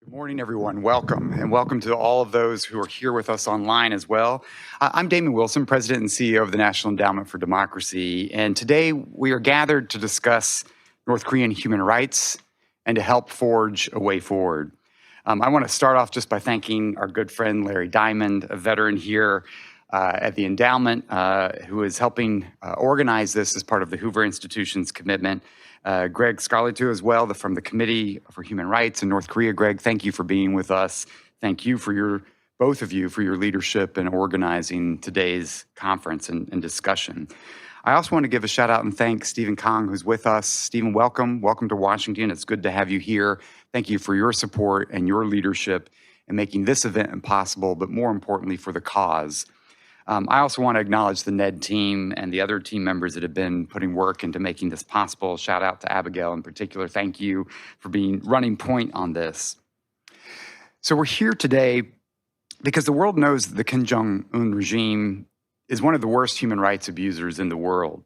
Good morning, everyone. Welcome, and welcome to all of those who are here with us online as well. I'm Damon Wilson, President and CEO of the National Endowment for Democracy, and today we are gathered to discuss North Korean human rights and to help forge a way forward. I want to start off just by thanking our good friend Larry Diamond, a veteran here at the Endowment, who is helping organize this as part of the Hoover Institution's commitment. Greg Scarleto as well, from the Committee for Human Rights in North Korea. Greg, thank you for being with us. Thank you for both of you for your leadership in organizing today's conference and discussion. I also want to give a shout out and thank Stephen Kong, who's with us. Stephen, welcome. Welcome to Washington. It's good to have you here. Thank you for your support and your leadership in making this event possible, but more importantly, for the cause. I also want to acknowledge the NED team and the other team members that have been putting work into making this possible. Shout out to Abigail in particular. Thank you for being running point on this. So we're here today because the world knows that the Kim Jong-un regime is one of the worst human rights abusers in the world.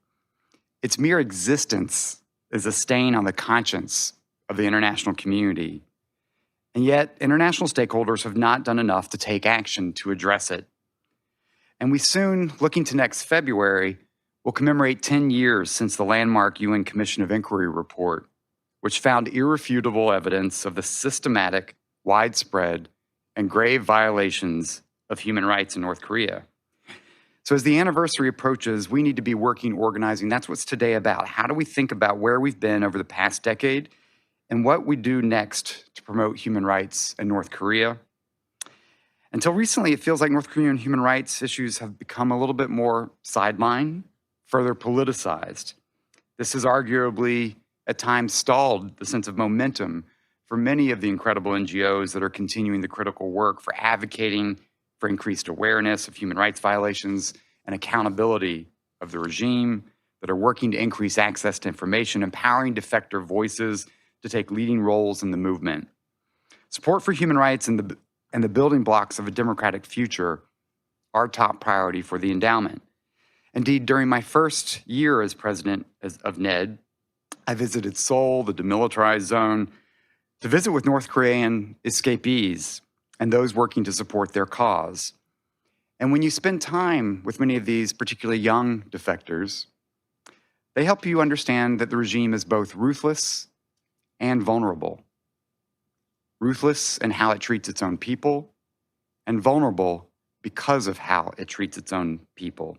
Its mere existence is a stain on the conscience of the international community. And yet, international stakeholders have not done enough to take action to address it. And we soon, looking to next February, will commemorate 10 years since the landmark UN Commission of Inquiry report, which found irrefutable evidence of the systematic, widespread, and grave violations of human rights in North Korea. So as the anniversary approaches, we need to be working, organizing. That's what's today about. How do we think about where we've been over the past decade and what we do next to promote human rights in North Korea? Until recently, it feels like North Korean human rights issues have become a little bit more sidelined, further politicized. This has arguably, at times, stalled the sense of momentum for many of the incredible NGOs that are continuing the critical work for advocating for increased awareness of human rights violations and accountability of the regime, that are working to increase access to information, empowering defector voices to take leading roles in the movement. Support for human rights and the building blocks of a democratic future are top priority for the endowment. Indeed, during my first year as president of NED, I visited Seoul, the demilitarized zone, to visit with North Korean escapees and those working to support their cause. And when you spend time with many of these particularly young defectors, they help you understand that the regime is both ruthless and vulnerable. Ruthless in how it treats its own people, and vulnerable because of how it treats its own people.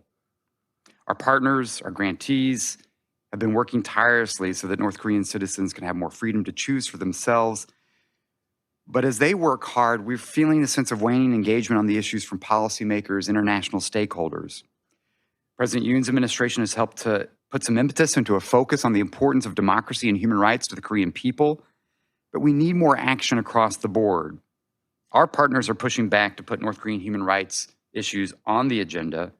Our partners, our grantees, have been working tirelessly so that North Korean citizens can have more freedom to choose for themselves. But as they work hard, we're feeling a sense of waning engagement on the issues from policymakers, international stakeholders. President Yoon's administration has helped to put some impetus into a focus on the importance of democracy and human rights to the Korean people. But we need more action across the board. Our partners are pushing back to put North Korean human rights issues on the agenda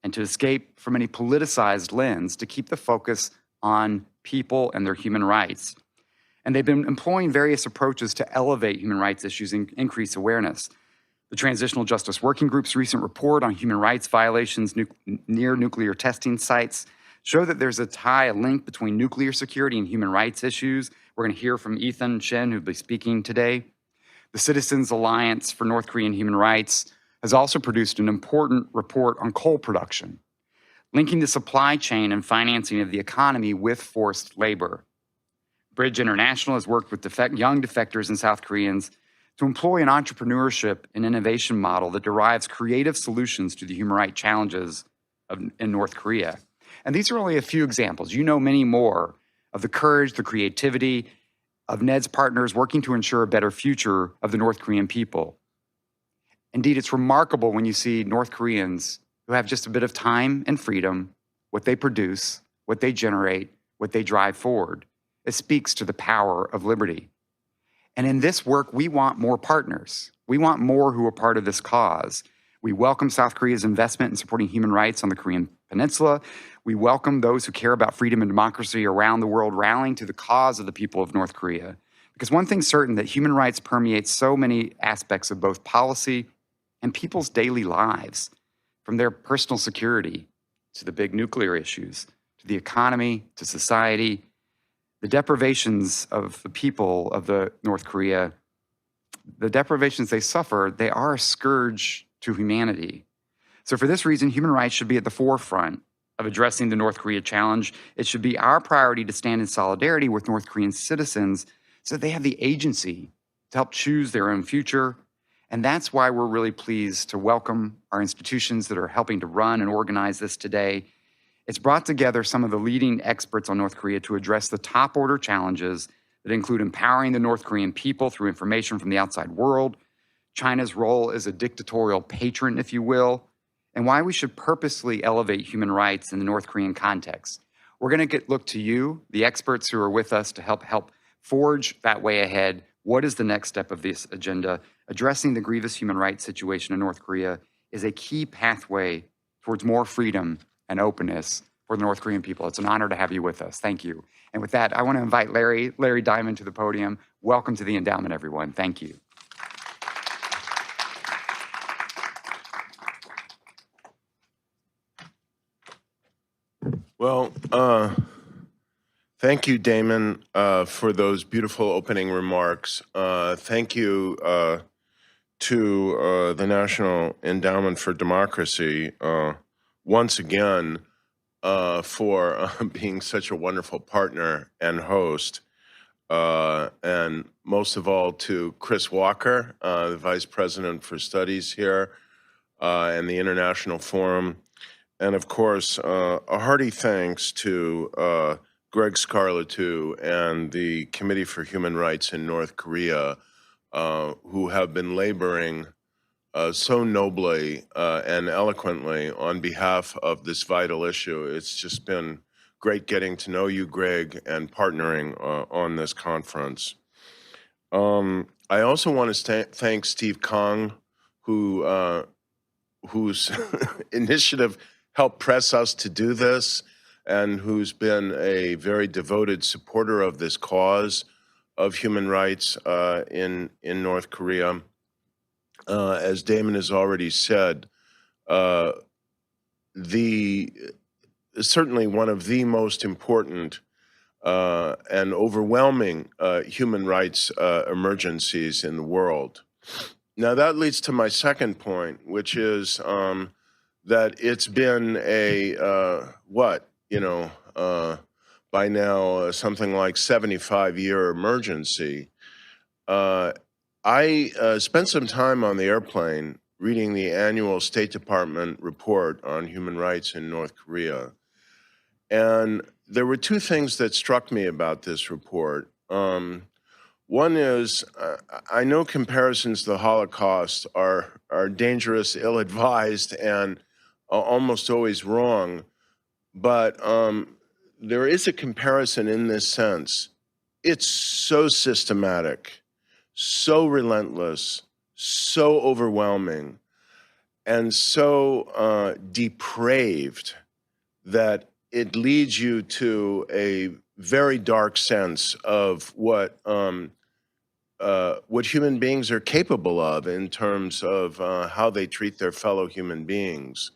and to escape from any politicized lens to keep the focus on people and their human rights. And they've been employing various approaches to elevate human rights issues and increase awareness. The Transitional Justice Working Group's recent report on human rights violations near nuclear testing sites show that there's a link between nuclear security and human rights issues. We're going to hear from Ethan Shen, who'll be speaking today. The Citizens Alliance for North Korean Human Rights has also produced an important report on coal production, linking the supply chain and financing of the economy with forced labor. Bridge International has worked with young defectors and South Koreans to employ an entrepreneurship and innovation model that derives creative solutions to the human rights challenges in North Korea. And these are only a few examples. You know many more of the courage, the creativity of NED's partners working to ensure a better future of the North Korean people. Indeed, it's remarkable when you see North Koreans who have just a bit of time and freedom, what they produce, what they generate, what they drive forward. It speaks to the power of liberty. And in this work, we want more partners. We want more who are part of this cause. We welcome South Korea's investment in supporting human rights on the Korean Peninsula. We welcome those who care about freedom and democracy around the world rallying to the cause of the people of North Korea. Because one thing's certain, that human rights permeates so many aspects of both policy and people's daily lives, from their personal security to the big nuclear issues, to the economy, to society. The deprivations of the people of the North Korea The deprivations they suffer, they are a scourge to humanity. So for this reason, human rights should be at the forefront of addressing the North Korea challenge. It should be our priority to stand in solidarity with North Korean citizens so they have the agency to help choose their own future. And that's why we're really pleased to welcome our institutions that are helping to run and organize this today. It's brought together some of the leading experts on North Korea to address the top order challenges that include empowering the North Korean people through information from the outside world, China's role as a dictatorial patron, if you will, and why we should purposely elevate human rights in the North Korean context. We're going to look to you, the experts who are with us, to help forge that way ahead. What is the next step of this agenda? Addressing the grievous human rights situation in North Korea is a key pathway towards more freedom and openness for the North Korean people. It's an honor to have you with us. Thank you. And with that, I want to invite Larry Diamond to the podium. Welcome to the endowment, everyone. Thank you. Well, thank you, Damon, for those beautiful opening remarks. Thank you to the National Endowment for Democracy once again for being such a wonderful partner and host. And most of all to Chris Walker, the Vice President for Studies here and the International Forum. And of course, a hearty thanks to Greg Scarletou and the Committee for Human Rights in North Korea, who have been laboring so nobly and eloquently on behalf of this vital issue. It's just been great getting to know you, Greg, and partnering on this conference. I also want to thank Steve Kong, whose initiative helped press us to do this, and who's been a very devoted supporter of this cause of human rights in North Korea. As Damon has already said, certainly one of the most important and overwhelming human rights emergencies in the world. Now that leads to my second point, which is that it's been a, by now something like 75-year emergency. I spent some time on the airplane reading the annual State Department report on human rights in North Korea. And there were two things that struck me about this report. One is, I know comparisons to the Holocaust are dangerous, ill-advised, and almost always wrong, but there is a comparison in this sense. It's so systematic, so relentless, so overwhelming, and so depraved that it leads you to a very dark sense of what human beings are capable of in terms of how they treat their fellow human beings.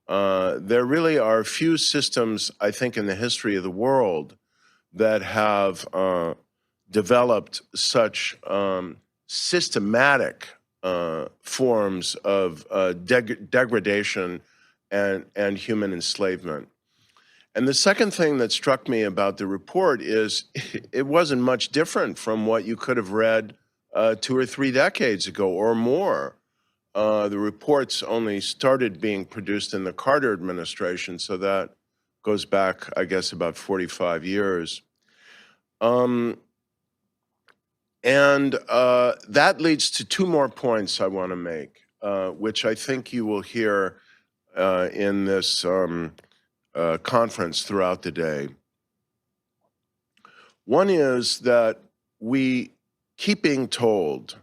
There really are few systems, I think, in the history of the world that have developed such systematic forms of degradation and human enslavement. And the second thing that struck me about the report is it wasn't much different from what you could have read 2 or 3 decades ago or more. The reports only started being produced in the Carter administration, so that goes back, I guess, about 45 years. And that leads to 2 more points I want to make, which I think you will hear in this conference throughout the day. One is that we keep being told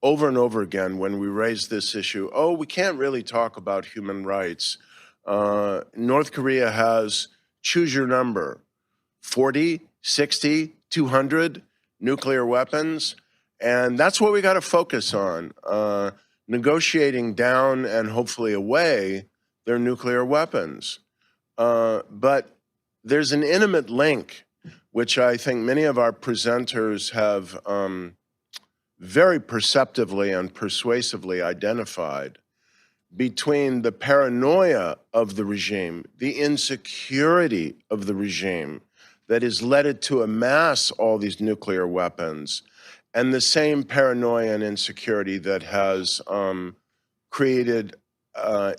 over and over again when we raise this issue, oh, we can't really talk about human rights. North Korea has, choose your number, 40, 60, 200 nuclear weapons, and that's what we got to focus on, negotiating down and hopefully away their nuclear weapons. But there's an intimate link, which I think many of our presenters have very perceptively and persuasively identified between the paranoia of the regime, the insecurity of the regime that has led it to amass all these nuclear weapons, and the same paranoia and insecurity that has created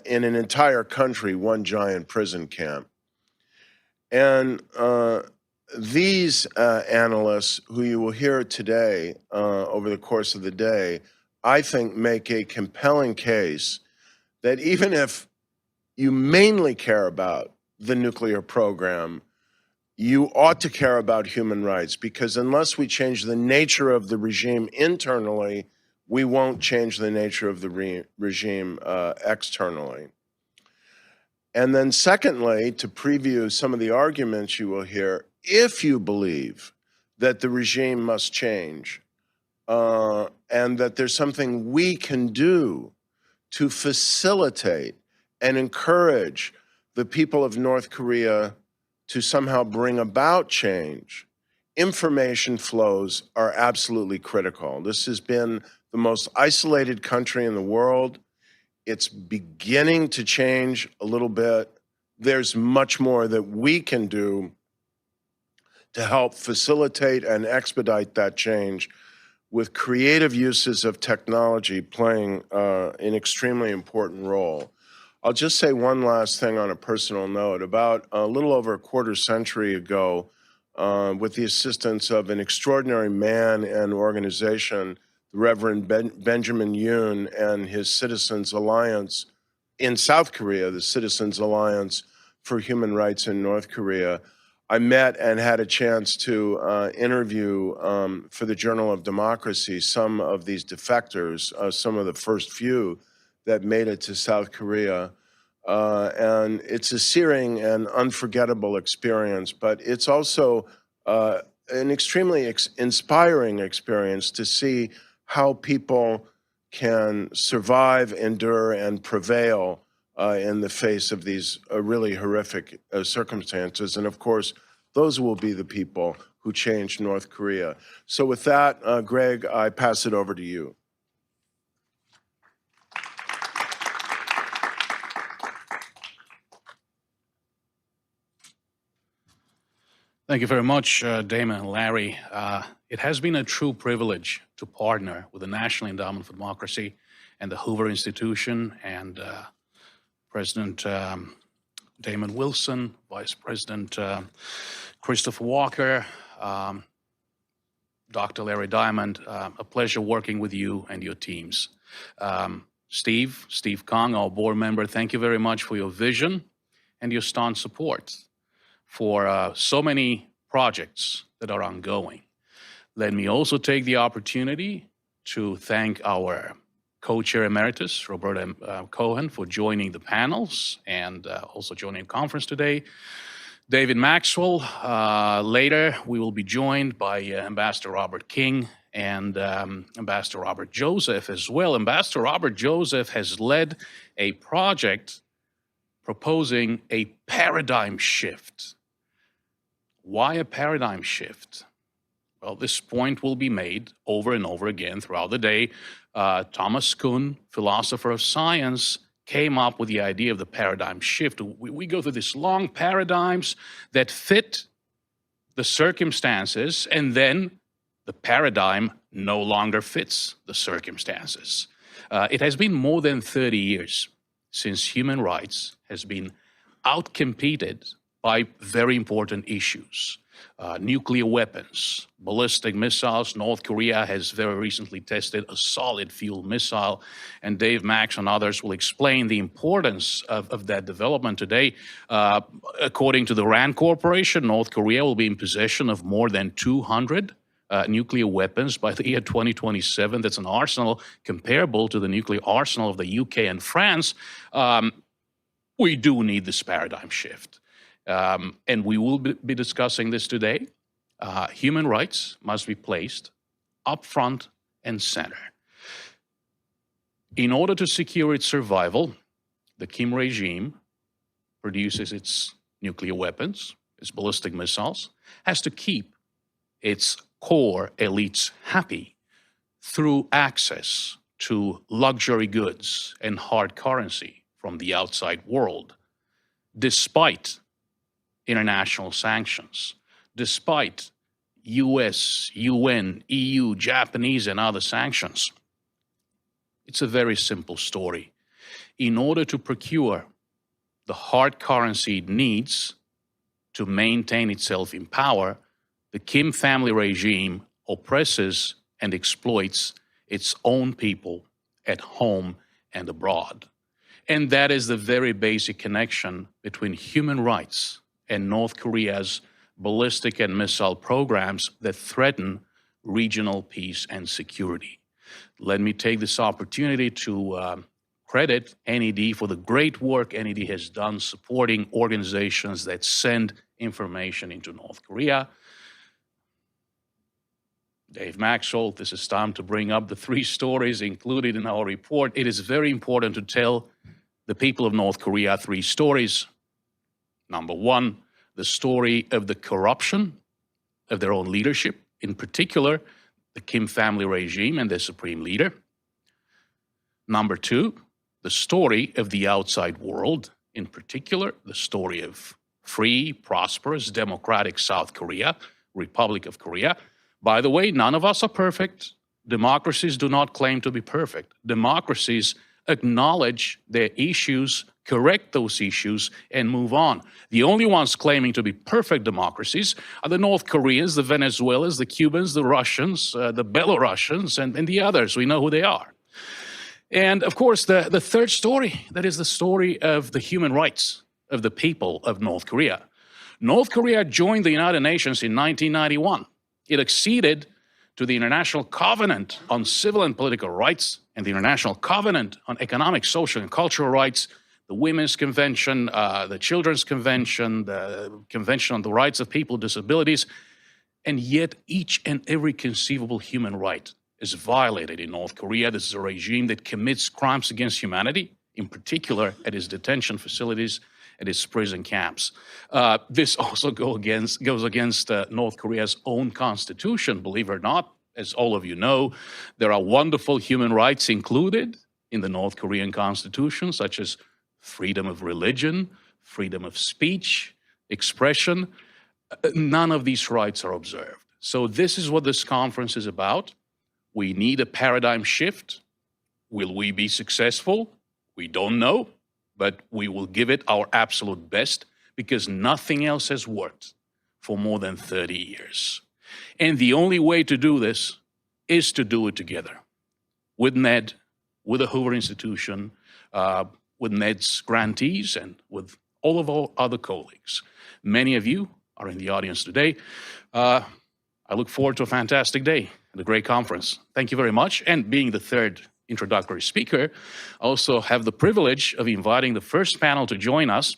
in an entire country one giant prison camp. And these analysts, who you will hear today over the course of the day, I think make a compelling case that even if you mainly care about the nuclear program, you ought to care about human rights, because unless we change the nature of the regime internally, we won't change the nature of the regime externally. And then secondly, to preview some of the arguments you will hear, if you believe that the regime must change and that there's something we can do to facilitate and encourage the people of North Korea to somehow bring about change, information flows are absolutely critical. This has been the most isolated country in the world. It's beginning to change a little bit. There's much more that we can do to help facilitate and expedite that change, with creative uses of technology playing an extremely important role. I'll just say one last thing on a personal note. About a little over a quarter century ago, with the assistance of an extraordinary man and organization, the Reverend Benjamin Yoon and his Citizens Alliance in South Korea, the Citizens Alliance for Human Rights in North Korea, I met and had a chance to interview for the Journal of Democracy some of these defectors, some of the first few that made it to South Korea. And it's a searing and unforgettable experience, but it's also an extremely inspiring experience to see how people can survive, endure, and prevail in the face of these really horrific circumstances. And of course, those will be the people who change North Korea. So with that, Greg, I pass it over to you. Thank you very much, Damon and Larry. It has been a true privilege to partner with the National Endowment for Democracy and the Hoover Institution, and President Damon Wilson, Vice President Christopher Walker, Dr. Larry Diamond. A pleasure working with you and your teams. Steve Kong, our board member, thank you very much for your vision and your staunch support for so many projects that are ongoing. Let me also take the opportunity to thank our co-chair emeritus, Roberta Cohen, for joining the panels and also joining the conference today. David Maxwell. Later, we will be joined by Ambassador Robert King and Ambassador Robert Joseph as well. Ambassador Robert Joseph has led a project proposing a paradigm shift. Why a paradigm shift? Well, this point will be made over and over again throughout the day. Thomas Kuhn, philosopher of science, came up with the idea of the paradigm shift. We go through these long paradigms that fit the circumstances, and then the paradigm no longer fits the circumstances. It has been more than 30 years since human rights has been outcompeted by very important issues. Nuclear weapons, ballistic missiles. North Korea has very recently tested a solid fuel missile, and Dave Max and others will explain the importance of that development today. According to the RAND Corporation, North Korea will be in possession of more than 200 nuclear weapons by the year 2027. That's an arsenal comparable to the nuclear arsenal of the UK and France. We do need this paradigm shift. And we will be discussing this today. Human rights must be placed up front and center. In order to secure its survival, the Kim regime produces its nuclear weapons, its ballistic missiles, has to keep its core elites happy through access to luxury goods and hard currency from the outside world, despite international sanctions, despite US, UN, EU, Japanese, and other sanctions. It's a very simple story. In order to procure the hard currency it needs to maintain itself in power, the Kim family regime oppresses and exploits its own people at home and abroad. And that is the very basic connection between human rights and North Korea's ballistic and missile programs that threaten regional peace and security. Let me take this opportunity to credit NED for the great work NED has done supporting organizations that send information into North Korea. Dave Maxwell, this is time to bring up the 3 stories included in our report. It is very important to tell the people of North Korea 3 stories. Number 1, the story of the corruption of their own leadership, in particular, the Kim family regime and their supreme leader. Number 2, the story of the outside world, in particular, the story of free, prosperous, democratic South Korea, Republic of Korea. By the way, none of us are perfect. Democracies do not claim to be perfect. Democracies acknowledge their issues, correct those issues, and move on. The only ones claiming to be perfect democracies are the North Koreans, the Venezuelans, the Cubans, the Russians, the Belarusians, and the others. We know who they are. And of course, the third story, that is the story of the human rights of the people of North Korea. North Korea joined the United Nations in 1991. It acceded to the International Covenant on Civil and Political Rights and the International Covenant on Economic, Social, and Cultural Rights, the Women's Convention, the Children's Convention, the Convention on the Rights of People with Disabilities, and yet each and every conceivable human right is violated in North Korea. This is a regime that commits crimes against humanity, in particular at its detention facilities, at its prison camps. This also goes against North Korea's own constitution, believe it or not. As all of you know, there are wonderful human rights included in the North Korean constitution, such as freedom of religion, freedom of speech, expression. None of these rights are observed. So this is what this conference is about. We need a paradigm shift. Will we be successful? We don't know, but we will give it our absolute best because nothing else has worked for more than 30 years. And the only way to do this is to do it together with NED, with the Hoover Institution, with NED's grantees, and with all of our other colleagues. Many of you are in the audience today. I look forward to a fantastic day and a great conference. Thank you very much. And being the third introductory speaker, I also have the privilege of inviting the first panel to join us.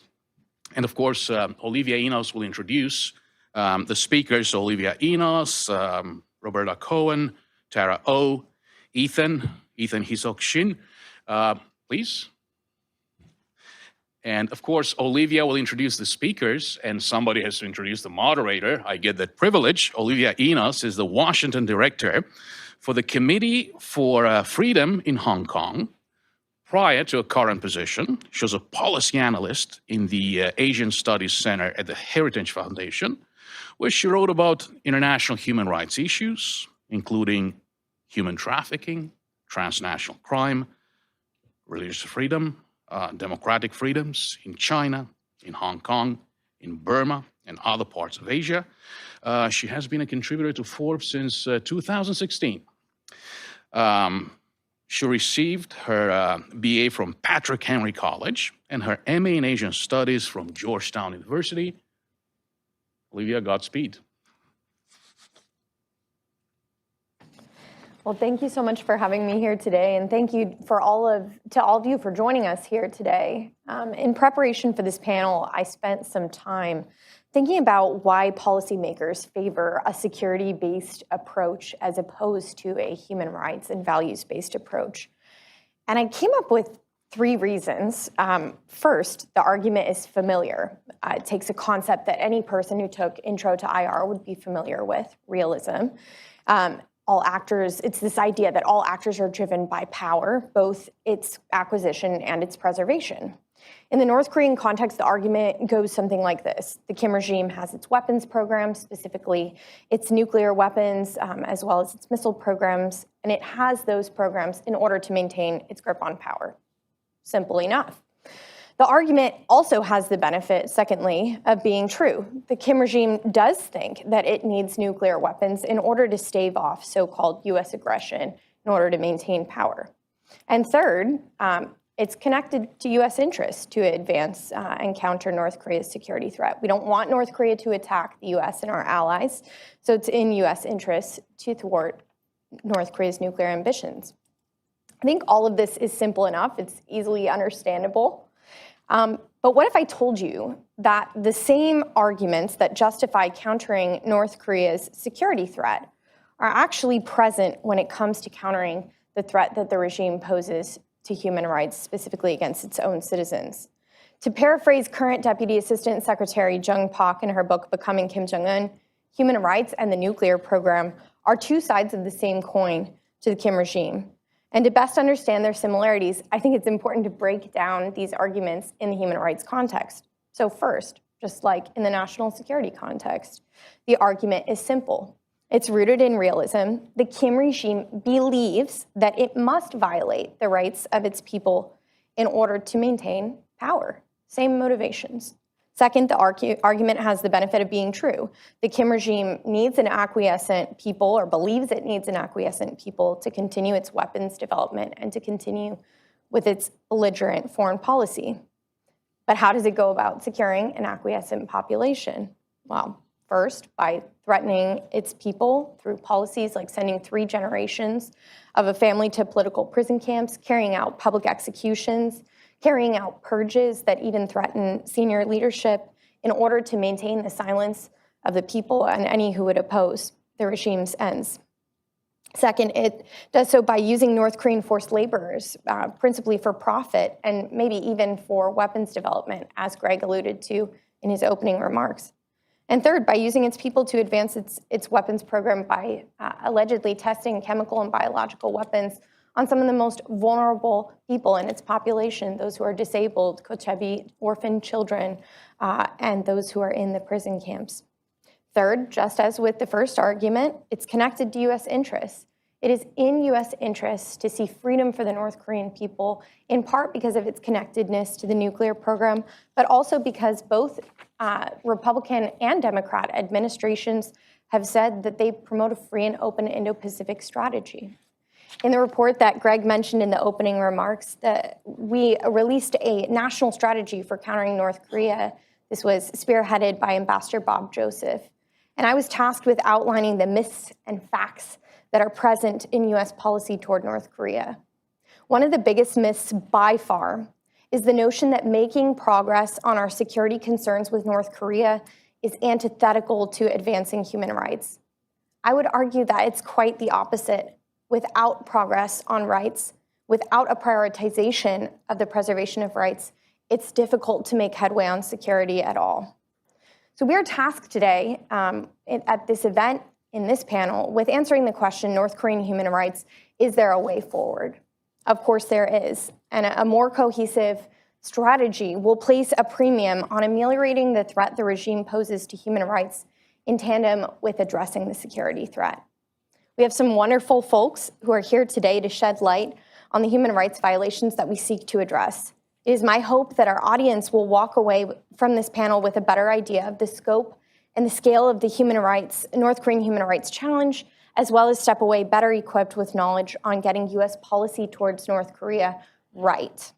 And of course, Olivia Enos will introduce the speakers. Olivia Enos, Roberta Cohen, Tara O, Ethan Hisok Shin, please. And of course, Olivia will introduce the speakers, and somebody has to introduce the moderator. I get that privilege. Olivia Enos is the Washington director for the Committee for Freedom in Hong Kong. Prior to her current position, she was a policy analyst in the Asian Studies Center at the Heritage Foundation, where she wrote about international human rights issues, including human trafficking, transnational crime, religious freedom, democratic freedoms in China, in Hong Kong, in Burma, and other parts of Asia. She has been a contributor to Forbes since 2016. She received her BA from Patrick Henry College and her MA in Asian Studies from Georgetown University. Olivia, Godspeed. Well, thank you so much for having me here today, and thank you to all of you for joining us here today. In preparation for this panel, I spent some time thinking about why policymakers favor a security-based approach as opposed to a human rights and values-based approach. And I came up with 3 reasons. First, the argument is familiar. It takes a concept that any person who took Intro to IR would be familiar with, realism. all actors, it's this idea that all actors are driven by power, both its acquisition and its preservation. In the North Korean context, the argument goes something like this. The Kim regime has its weapons program, specifically its nuclear weapons, as well as its missile programs, and it has those programs in order to maintain its grip on power. Simple enough. The argument also has the benefit, secondly, of being true. The Kim regime does think that it needs nuclear weapons in order to stave off so-called U.S. aggression in order to maintain power. And third, it's connected to U.S. interests to advance and counter North Korea's security threat. We don't want North Korea to attack the U.S. and our allies, so it's in U.S. interests to thwart North Korea's nuclear ambitions. I think all of this is simple enough. It's easily understandable. But what if I told you that the same arguments that justify countering North Korea's security threat are actually present when it comes to countering the threat that the regime poses to human rights, specifically against its own citizens? To paraphrase current Deputy Assistant Secretary Jung Pak in her book, Becoming Kim Jong-un, human rights and the nuclear program are two sides of the same coin to the Kim regime. And to best understand their similarities, I think it's important to break down these arguments in the human rights context. So first, just like in the national security context, the argument is simple. It's rooted in realism. The Kim regime believes that it must violate the rights of its people in order to maintain power. Same motivations. Second, the argument has the benefit of being true. The Kim regime needs an acquiescent people, or believes it needs an acquiescent people, to continue its weapons development and to continue with its belligerent foreign policy. But how does it go about securing an acquiescent population? Well, first, by threatening its people through policies like sending 3 generations of a family to political prison camps, carrying out public executions, carrying out purges that even threaten senior leadership in order to maintain the silence of the people and any who would oppose the regime's ends. Second, it does so by using North Korean forced laborers, principally for profit and maybe even for weapons development, as Greg alluded to in his opening remarks. And third, by using its people to advance its weapons program by allegedly testing chemical and biological weapons on some of the most vulnerable people in its population, those who are disabled, kochebi, orphan children, and those who are in the prison camps. Third, just as with the first argument, it's connected to U.S. interests. It is in U.S. interests to see freedom for the North Korean people, in part because of its connectedness to the nuclear program, but also because both Republican and Democrat administrations have said that they promote a free and open Indo-Pacific strategy. In the report that Greg mentioned in the opening remarks, we released a national strategy for countering North Korea. This was spearheaded by Ambassador Bob Joseph. And I was tasked with outlining the myths and facts that are present in U.S. policy toward North Korea. One of the biggest myths by far is the notion that making progress on our security concerns with North Korea is antithetical to advancing human rights. I would argue that it's quite the opposite. Without progress on rights, without a prioritization of the preservation of rights, it's difficult to make headway on security at all. So we are tasked today at this event, in this panel, with answering the question, North Korean human rights, is there a way forward? Of course there is, and a more cohesive strategy will place a premium on ameliorating the threat the regime poses to human rights in tandem with addressing the security threat. We have some wonderful folks who are here today to shed light on the human rights violations that we seek to address. It is my hope that our audience will walk away from this panel with a better idea of the scope and the scale of the North Korean human rights challenge, as well as step away better equipped with knowledge on getting U.S. policy towards North Korea right.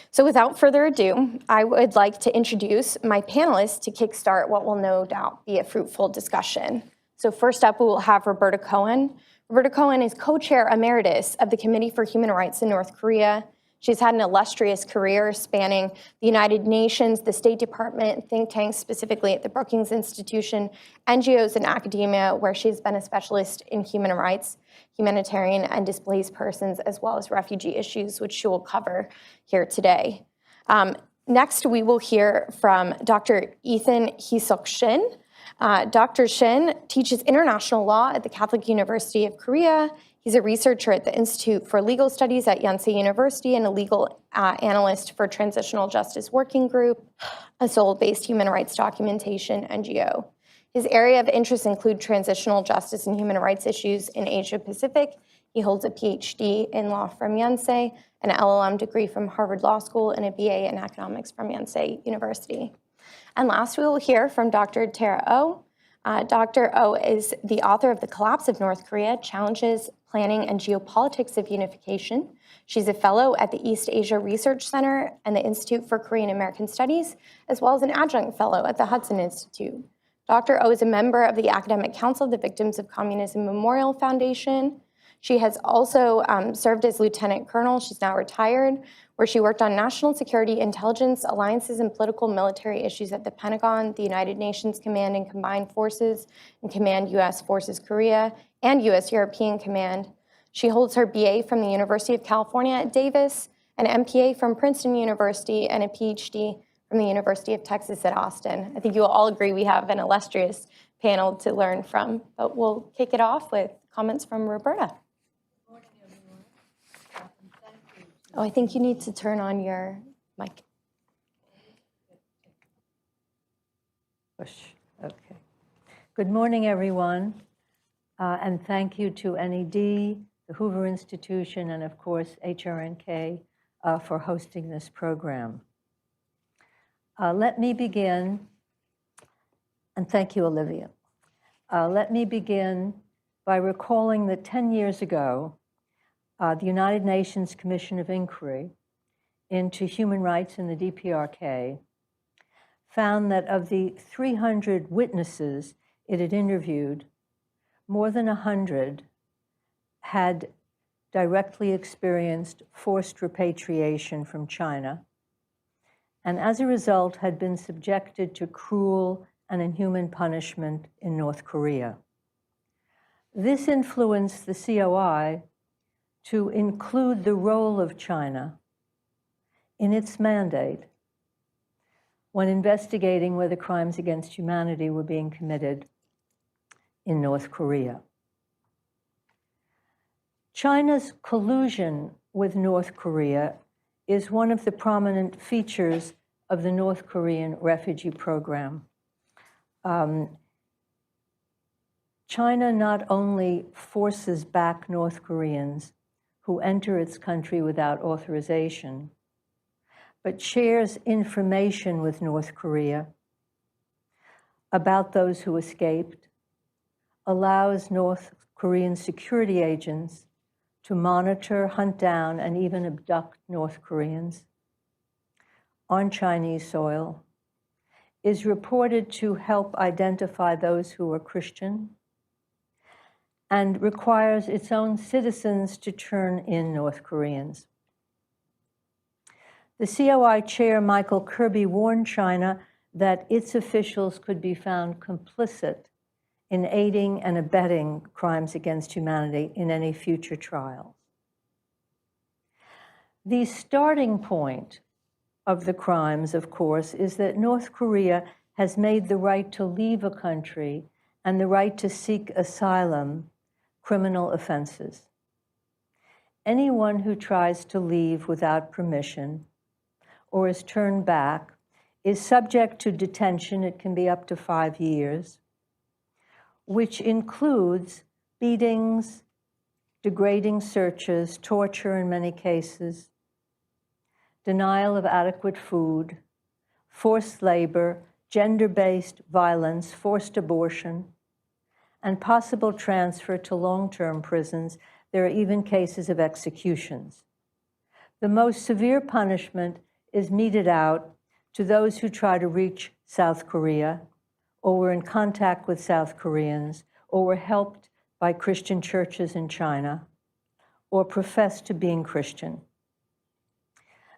So without further ado, I would like to introduce my panelists to kickstart what will no doubt be a fruitful discussion. So first up, we will have Roberta Cohen. Roberta Cohen is co-chair emeritus of the Committee for Human Rights in North Korea. She's had an illustrious career spanning the United Nations, the State Department, think tanks, specifically at the Brookings Institution, NGOs and academia, where she's been a specialist in human rights, humanitarian and displaced persons, as well as refugee issues, which she will cover here today. Next, we will hear from Dr. Ethan Hisok Shin. Dr. Shin teaches international law at the Catholic University of Korea. He's a researcher at the Institute for Legal Studies at Yonsei University and a legal analyst for Transitional Justice Working Group, a Seoul-based human rights documentation NGO. His area of interest include transitional justice and human rights issues in Asia Pacific. He holds a PhD in law from Yonsei, an LLM degree from Harvard Law School, and a BA in economics from Yonsei University. And last, we will hear from Dr. Tara Oh. Dr. Oh is the author of The Collapse of North Korea, Challenges, Planning, and Geopolitics of Unification. She's a fellow at the East Asia Research Center and the Institute for Korean American Studies, as well as an adjunct fellow at the Hudson Institute. Dr. Oh is a member of the Academic Council of the Victims of Communism Memorial Foundation. She has also served as lieutenant colonel, she's now retired, where she worked on national security, intelligence, alliances, and political military issues at the Pentagon, the United Nations Command and Combined Forces, and Command U.S. Forces Korea, and U.S. European Command. She holds her BA from the University of California at Davis, an MPA from Princeton University, and a PhD from the University of Texas at Austin. I think you will all agree we have an illustrious panel to learn from, but we'll kick it off with comments from Roberta. Oh, I think you need to turn on your mic. Okay. Good morning, everyone. And thank you to NED, the Hoover Institution, and of course, HRNK for hosting this program. Let me begin, and thank you, Olivia. Let me begin by recalling that 10 years ago, the United Nations Commission of Inquiry into Human Rights in the DPRK found that of the 300 witnesses it had interviewed, more than 100 had directly experienced forced repatriation from China, and as a result had been subjected to cruel and inhuman punishment in North Korea. This influenced the COI to include the role of China in its mandate when investigating whether crimes against humanity were being committed in North Korea. China's collusion with North Korea is one of the prominent features of the North Korean refugee program. China not only forces back North Koreans who enter its country without authorization, but shares information with North Korea about those who escaped, allows North Korean security agents to monitor, hunt down, and even abduct North Koreans on Chinese soil, is reported to help identify those who are Christian, and requires its own citizens to turn in North Koreans. The COI chair, Michael Kirby, warned China that its officials could be found complicit in aiding and abetting crimes against humanity in any future trials. The starting point of the crimes, of course, is that North Korea has made the right to leave a country and the right to seek asylum criminal offenses. Anyone who tries to leave without permission or is turned back is subject to detention. It can be up to 5 years, which includes beatings, degrading searches, torture in many cases, denial of adequate food, forced labor, gender-based violence, forced abortion, and possible transfer to long-term prisons. There are even cases of executions. The most severe punishment is meted out to those who try to reach South Korea, or were in contact with South Koreans, or were helped by Christian churches in China, or profess to being Christian.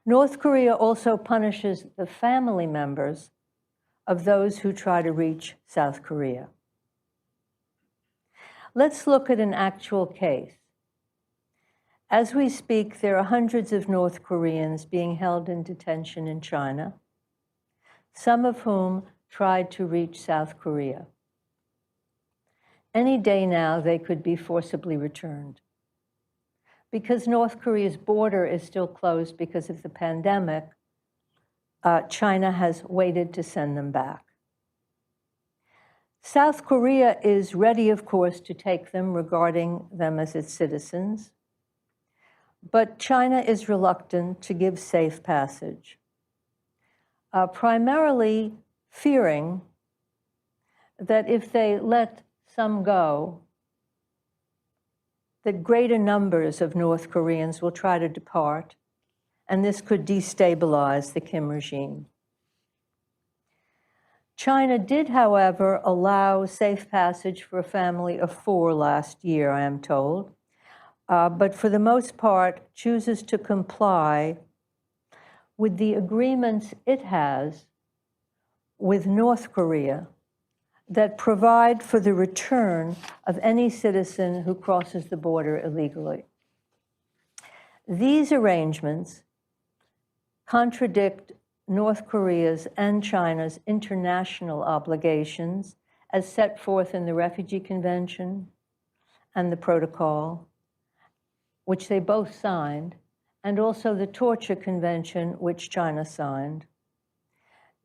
North Korea also punishes the family members of those who try to reach South Korea. Let's look at an actual case. As we speak, there are hundreds of North Koreans being held in detention in China, some of whom tried to reach South Korea. Any day now, they could be forcibly returned. Because North Korea's border is still closed because of the pandemic, China has waited to send them back. South Korea is ready, of course, to take them, regarding them as its citizens. But China is reluctant to give safe passage, primarily fearing that if they let some go, that greater numbers of North Koreans will try to depart, and this could destabilize the Kim regime. China did, however, allow safe passage for a family of 4 last year, I am told, but for the most part chooses to comply with the agreements it has with North Korea that provide for the return of any citizen who crosses the border illegally. These arrangements contradict North Korea's and China's international obligations as set forth in the Refugee Convention and the Protocol, which they both signed, and also the Torture Convention, which China signed.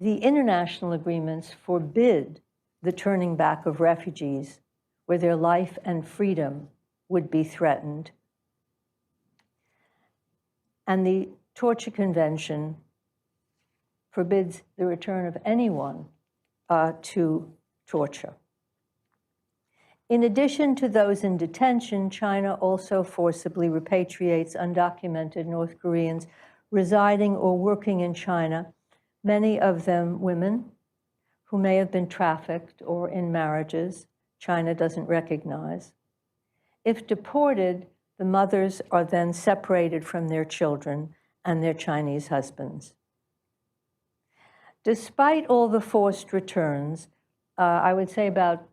The international agreements forbid the turning back of refugees where their life and freedom would be threatened. And the Torture Convention forbids the return of anyone to torture. In addition to those in detention, China also forcibly repatriates undocumented North Koreans residing or working in China, many of them women who may have been trafficked or in marriages China doesn't recognize. If deported, the mothers are then separated from their children and their Chinese husbands. Despite all the forced returns, I would say about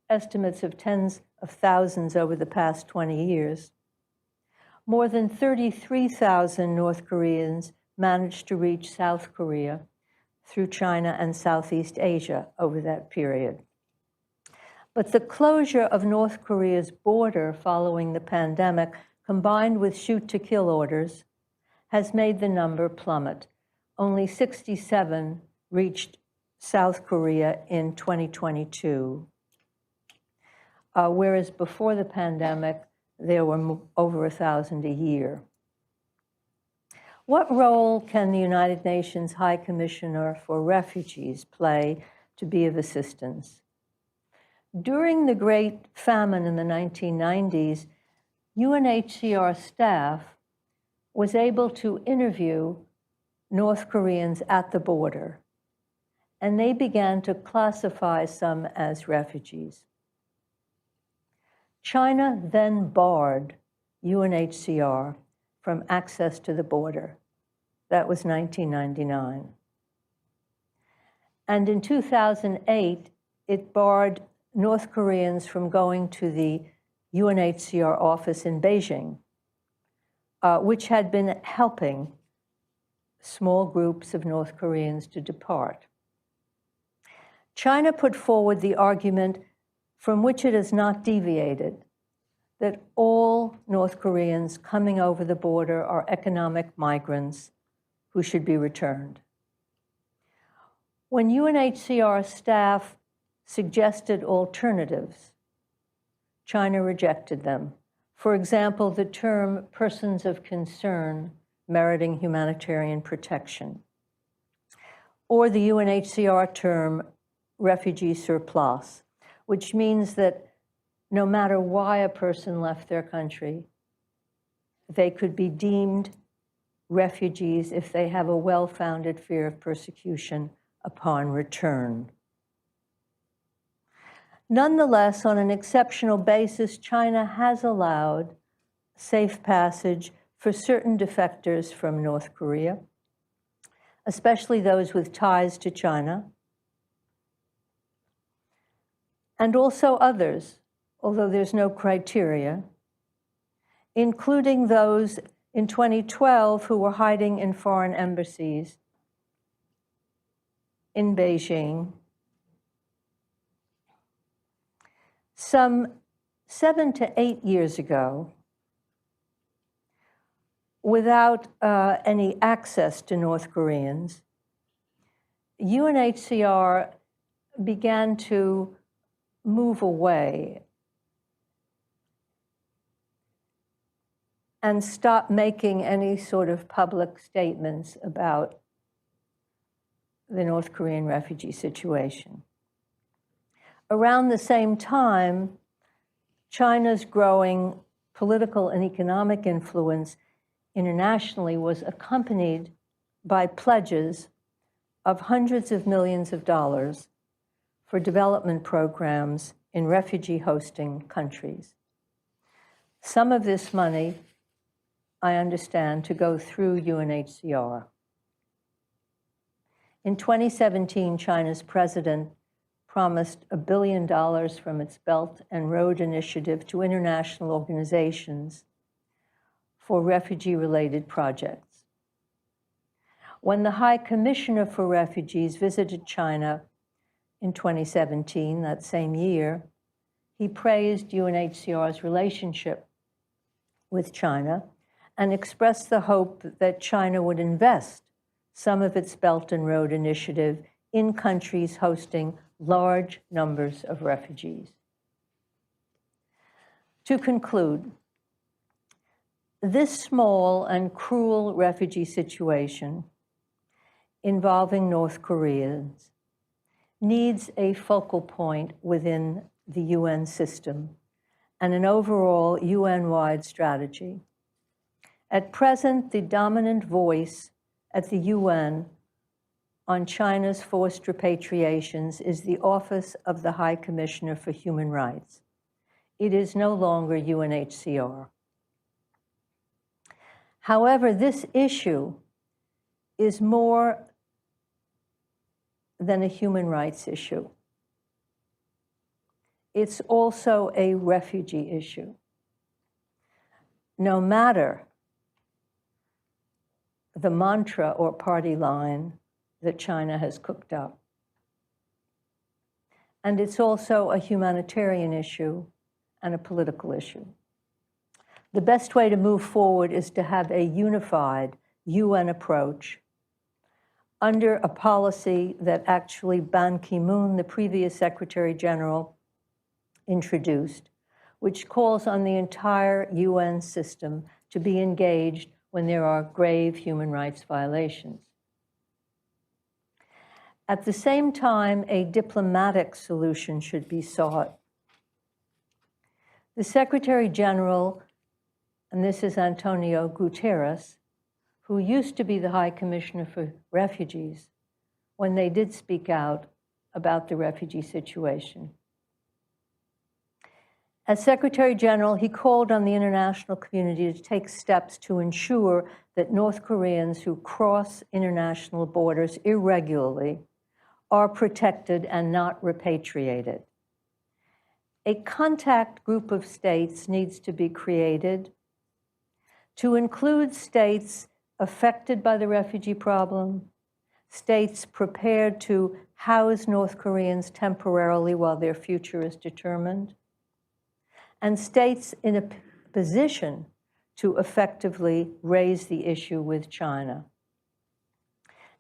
estimates of tens of thousands over the past 20 years, more than 33,000 North Koreans managed to reach South Korea through China and Southeast Asia over that period. But the closure of North Korea's border following the pandemic, combined with shoot-to-kill orders, has made the number plummet. Only 67 reached South Korea in 2022, whereas before the pandemic, there were over 1,000 a year. What role can the United Nations High Commissioner for Refugees play to be of assistance? During the Great Famine in the 1990s, UNHCR staff was able to interview North Koreans at the border, and they began to classify some as refugees. China then barred UNHCR from access to the border. That was 1999. And in 2008, it barred North Koreans from going to the UNHCR office in Beijing, which had been helping small groups of North Koreans to depart. China put forward the argument, from which it has not deviated, that all North Koreans coming over the border are economic migrants who should be returned. When UNHCR staff suggested alternatives, China rejected them. For example, the term persons of concern meriting humanitarian protection, or the UNHCR term refugee surplus, which means that no matter why a person left their country, they could be deemed refugees if they have a well-founded fear of persecution upon return. Nonetheless, on an exceptional basis, China has allowed safe passage for certain defectors from North Korea, especially those with ties to China, and also others, although there's no criteria, including those in 2012 who were hiding in foreign embassies in Beijing. Some 7 to 8 years ago, without any access to North Koreans, UNHCR began to move away and stop making any sort of public statements about the North Korean refugee situation. Around the same time, China's growing political and economic influence internationally was accompanied by pledges of hundreds of millions of dollars for development programs in refugee hosting countries. Some of this money, I understand, to go through UNHCR. In 2017, China's president promised $1 billion from its Belt and Road Initiative to international organizations for refugee-related projects. When the High Commissioner for Refugees visited China in 2017, that same year, he praised UNHCR's relationship with China and expressed the hope that China would invest some of its Belt and Road Initiative in countries hosting large numbers of refugees. To conclude, this small and cruel refugee situation involving North Koreans needs a focal point within the UN system and an overall UN-wide strategy. At present, the dominant voice at the UN on China's forced repatriations is the Office of the High Commissioner for Human Rights. It is no longer UNHCR. However, this issue is more than a human rights issue. It's also a refugee issue. No matter the mantra or party line that China has cooked up. And it's also a humanitarian issue and a political issue. The best way to move forward is to have a unified UN approach under a policy that actually Ban Ki-moon, the previous Secretary General, introduced, which calls on the entire UN system to be engaged when there are grave human rights violations. At the same time, a diplomatic solution should be sought. The Secretary General, and this is Antonio Guterres, who used to be the High Commissioner for Refugees, when they did speak out about the refugee situation. As Secretary General, he called on the international community to take steps to ensure that North Koreans who cross international borders irregularly are protected and not repatriated. A contact group of states needs to be created to include states affected by the refugee problem, states prepared to house North Koreans temporarily while their future is determined, and states in a position to effectively raise the issue with China.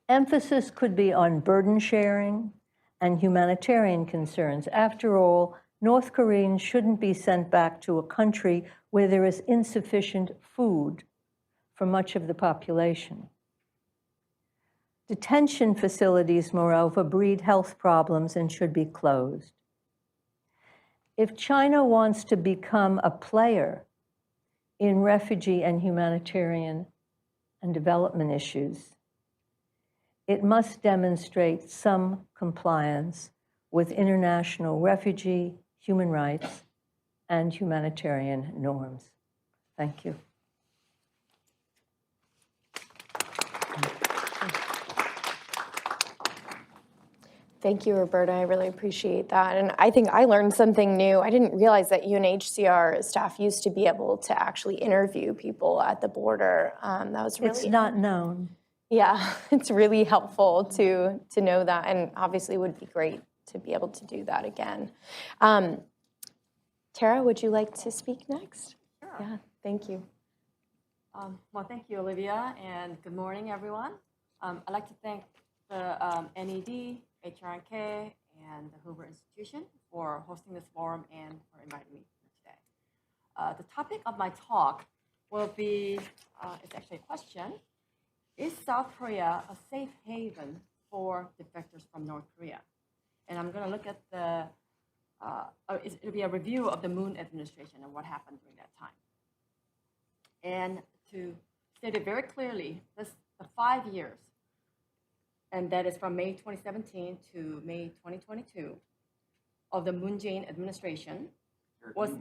Emphasis could be on burden sharing and humanitarian concerns. After all, North Koreans shouldn't be sent back to a country where there is insufficient food for much of the population. Detention facilities, moreover, breed health problems and should be closed. If China wants to become a player in refugee and humanitarian and development issues, it must demonstrate some compliance with international refugee, human rights, and humanitarian norms. Thank you. Thank you, Roberta. I really appreciate that. And I think I learned something new. I didn't realize that UNHCR staff used to be able to actually interview people at the border. That was really— It's not known. Yeah, it's really helpful to know that, and obviously would be great to be able to do that again. Tara, would you like to speak next? Sure. Yeah, thank you. Well, thank you, Olivia, and good morning, everyone. I'd like to thank the NED, HRNK, and the Hoover Institution for hosting this forum and for inviting me today. The topic of my talk will be, it's actually a question, is South Korea a safe haven for defectors from North Korea? And I'm going to look at it'll be a review of the Moon administration and what happened during that time. And to state it very clearly, the 5 years, and that is from May 2017 to May 2022, of the Moon Jae-in administration was.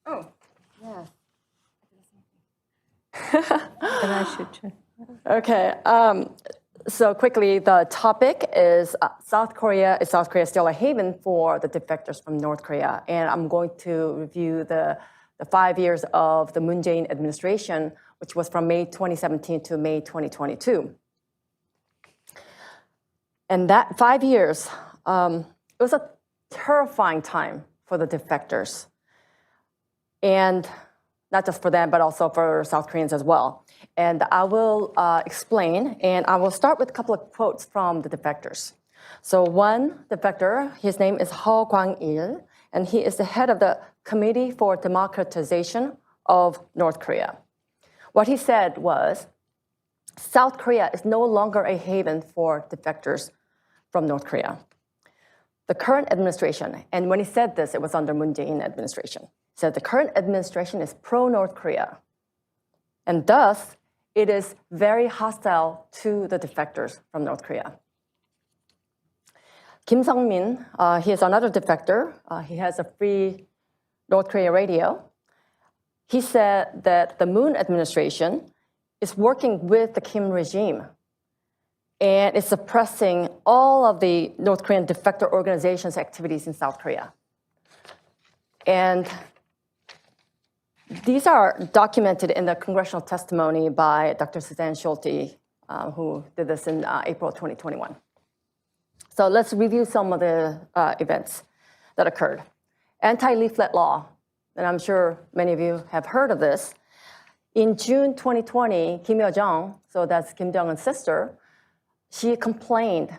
Oh, yes. And I should check. Okay. So quickly, the topic is South Korea. Is South Korea still a haven for the defectors from North Korea? And I'm going to review the 5 years of the Moon Jae-in administration, which was from May 2017 to May 2022. And that 5 years, it was a terrifying time for the defectors. And not just for them, but also for South Koreans as well. And I will explain, and I will start with a couple of quotes from the defectors. So one defector, his name is Heo Kwang-il, and he is the head of the Committee for Democratization of North Korea. What he said was, South Korea is no longer a haven for defectors from North Korea. The current administration, and when he said this, it was under Moon Jae-in administration, said the current administration is pro-North Korea, and thus it is very hostile to the defectors from North Korea. Kim Sung-min, he is another defector. He has a free North Korea radio. He said that the Moon administration is working with the Kim regime and is suppressing all of the North Korean defector organizations' activities in South Korea. And these are documented in the congressional testimony by Dr. Suzanne Schulte, who did this in April 2021. So let's review some of the events that occurred. Anti-leaflet law, and I'm sure many of you have heard of this. In June 2020, Kim Yo-jong, so that's Kim Jong-un's sister, she complained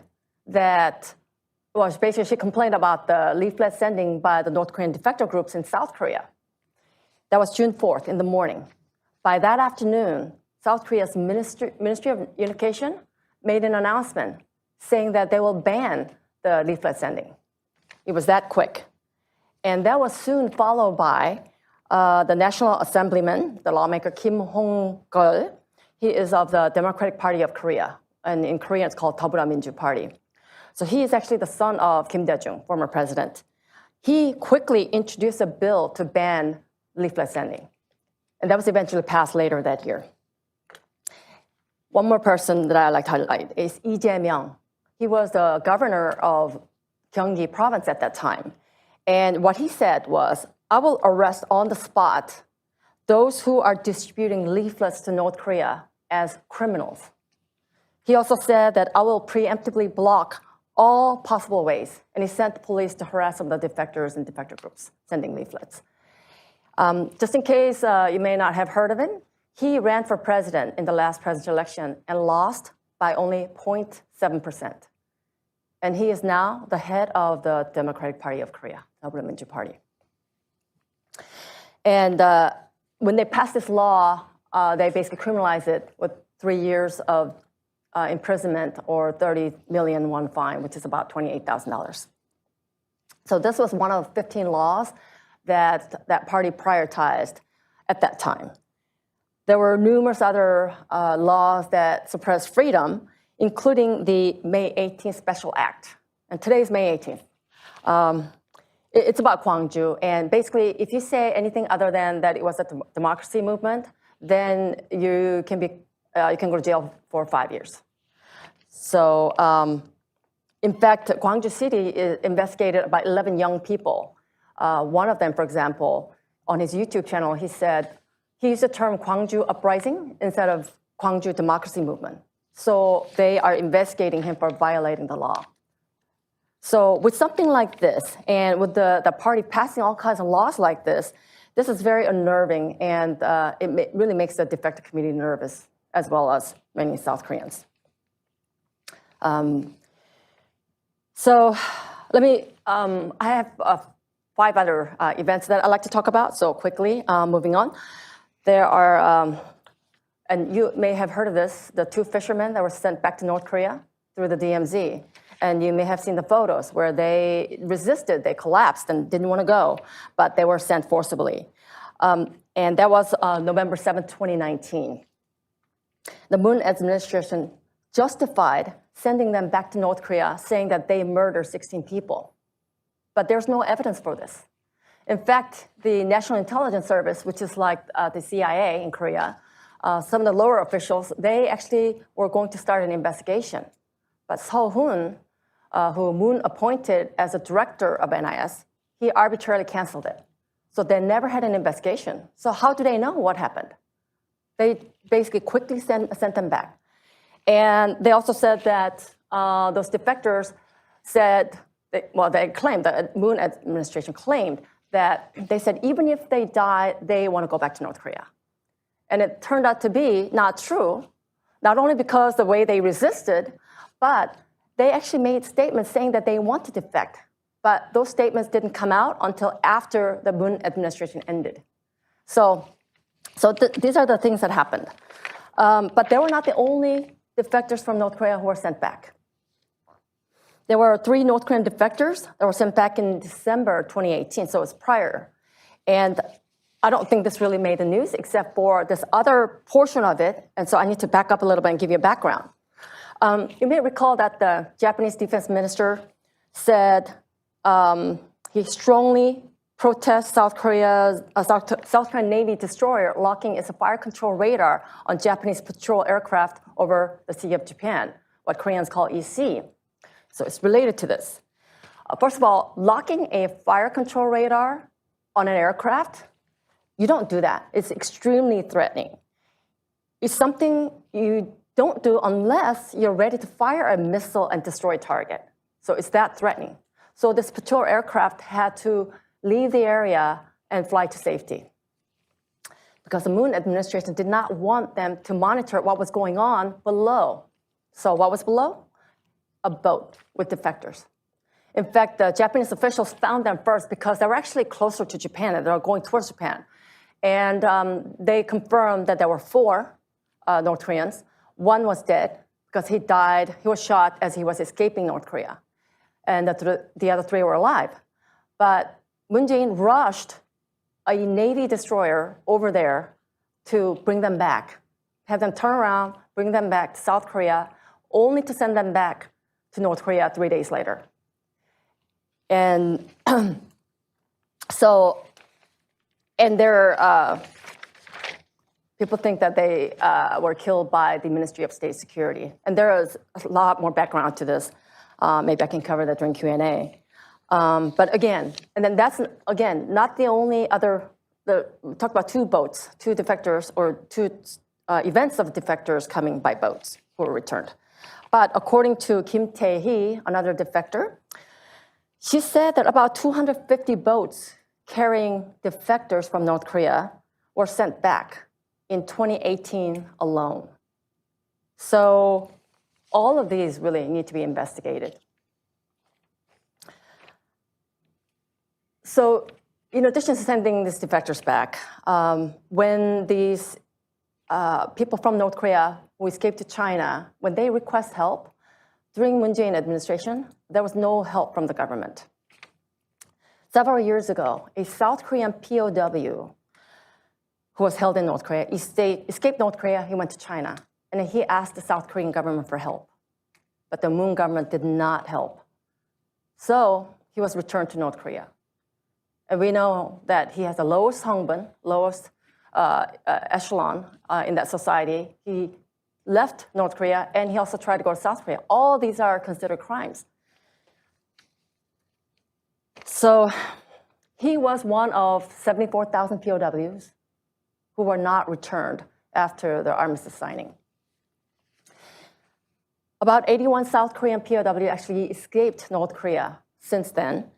that, well, basically she complained about the leaflet sending by the North Korean defector groups in South Korea. That was June 4th in the morning. By that afternoon, South Korea's Ministry of Education made an announcement saying that they will ban the leaflet sending. It was that quick. And that was soon followed by the National Assemblyman, the lawmaker Kim Hong-geol. He is of the Democratic Party of Korea, and in Korean it's called Dabura Minju Party. So he is actually the son of Kim Dae-jung, former president. He quickly introduced a bill to ban leaflet sending, and that was eventually passed later that year. One more person that I like to highlight is Lee Jae-myung. He was the governor of Gyeonggi province at that time. And what he said was, I will arrest on the spot those who are distributing leaflets to North Korea as criminals. He also said that I will preemptively block all possible ways. And he sent the police to harass some of the defectors and defector groups sending leaflets. Just in case you may not have heard of him, he ran for president in the last presidential election and lost by only 0.7%. And he is now the head of the Democratic Party of Korea, Dabura Minju Party. And when they passed this law, they basically criminalized it with 3 years of imprisonment or 30 million won fine, which is about $28,000. So this was one of 15 laws that party prioritized at that time. There were numerous other laws that suppressed freedom, including the May 18th Special Act. And today is May 18th. It's about Gwangju. And basically, if you say anything other than that it was a democracy movement, then you can go to jail for 5 years. So in fact, Gwangju City is investigated by 11 young people. One of them, for example, on his YouTube channel, he said, he used the term Gwangju Uprising instead of Gwangju Democracy Movement. So they are investigating him for violating the law. So with something like this, and with the party passing all kinds of laws like this is very unnerving, and it really makes the defector community nervous, as well as many South Koreans. So let me, I have 5 other events that I'd like to talk about, so quickly, moving on. There are, and you may have heard of this, the 2 fishermen that were sent back to North Korea through the DMZ. And you may have seen the photos where they resisted, they collapsed and didn't want to go, but they were sent forcibly. And that was November 7th, 2019. The Moon administration justified sending them back to North Korea, saying that they murdered 16 people. But there's no evidence for this. In fact, the National Intelligence Service, which is like the CIA in Korea, some of the lower officials, they actually were going to start an investigation. But Seo-hoon, who Moon appointed as a director of NIS, he arbitrarily canceled it. So they never had an investigation. So how do they know what happened? They basically quickly sent them back. And they also said that those defectors said, they claimed, the Moon administration claimed that they said even if they die, they want to go back to North Korea. And it turned out to be not true, not only because the way they resisted, but they actually made statements saying that they want to defect. But those statements didn't come out until after the Moon administration ended. So these are the things that happened. But they were not the only defectors from North Korea who were sent back. There were 3 North Korean defectors that were sent back in December 2018, so it's prior. And I don't think this really made the news except for this other portion of it. And so I need to back up a little bit and give you a background. You may recall that the Japanese defense minister said he strongly protests South Korean Navy destroyer locking its fire control radar on Japanese patrol aircraft over the Sea of Japan, what Koreans call EC. So it's related to this. First of all, locking a fire control radar on an aircraft, you don't do that. It's extremely threatening. It's something you don't do unless you're ready to fire a missile and destroy a target. So it's that threatening. So this patrol aircraft had to leave the area and fly to safety, because the Moon administration did not want them to monitor what was going on below. So what was below? A boat with defectors. In fact, the Japanese officials found them first because they were actually closer to Japan and they were going towards Japan. And they confirmed that there were 4 North Koreans. 1 was dead because he died, he was shot as he was escaping North Korea. And the other 3 were alive. But Moon Jae-in rushed a Navy destroyer over there to bring them back, have them turn around, bring them back to South Korea, only to send them back to North Korea 3 days later. And people think that they were killed by the Ministry of State Security. And there is a lot more background to this. Maybe I can cover that during Q&A. But again, and then that's, again, not the only other, we talked about 2 boats, 2 defectors, or 2 events of defectors coming by boats who were returned. But according to Kim Tae-hee, another defector, she said that about 250 boats carrying defectors from North Korea were sent back in 2018 alone. So all of these really need to be investigated. So in addition to sending these defectors back, when these people from North Korea who escaped to China, when they request help, during Moon Jae-in administration, there was no help from the government. Several years ago, a South Korean POW who was held in North Korea escaped North Korea, he went to China, and he asked the South Korean government for help. But the Moon government did not help. So he was returned to North Korea. And we know that he has the lowest hangbun, lowest echelon in that society. He left North Korea, and he also tried to go to South Korea. All these are considered crimes. So he was one of 74,000 POWs who were not returned after the armistice signing. About 81 South Korean POW actually escaped North Korea since then.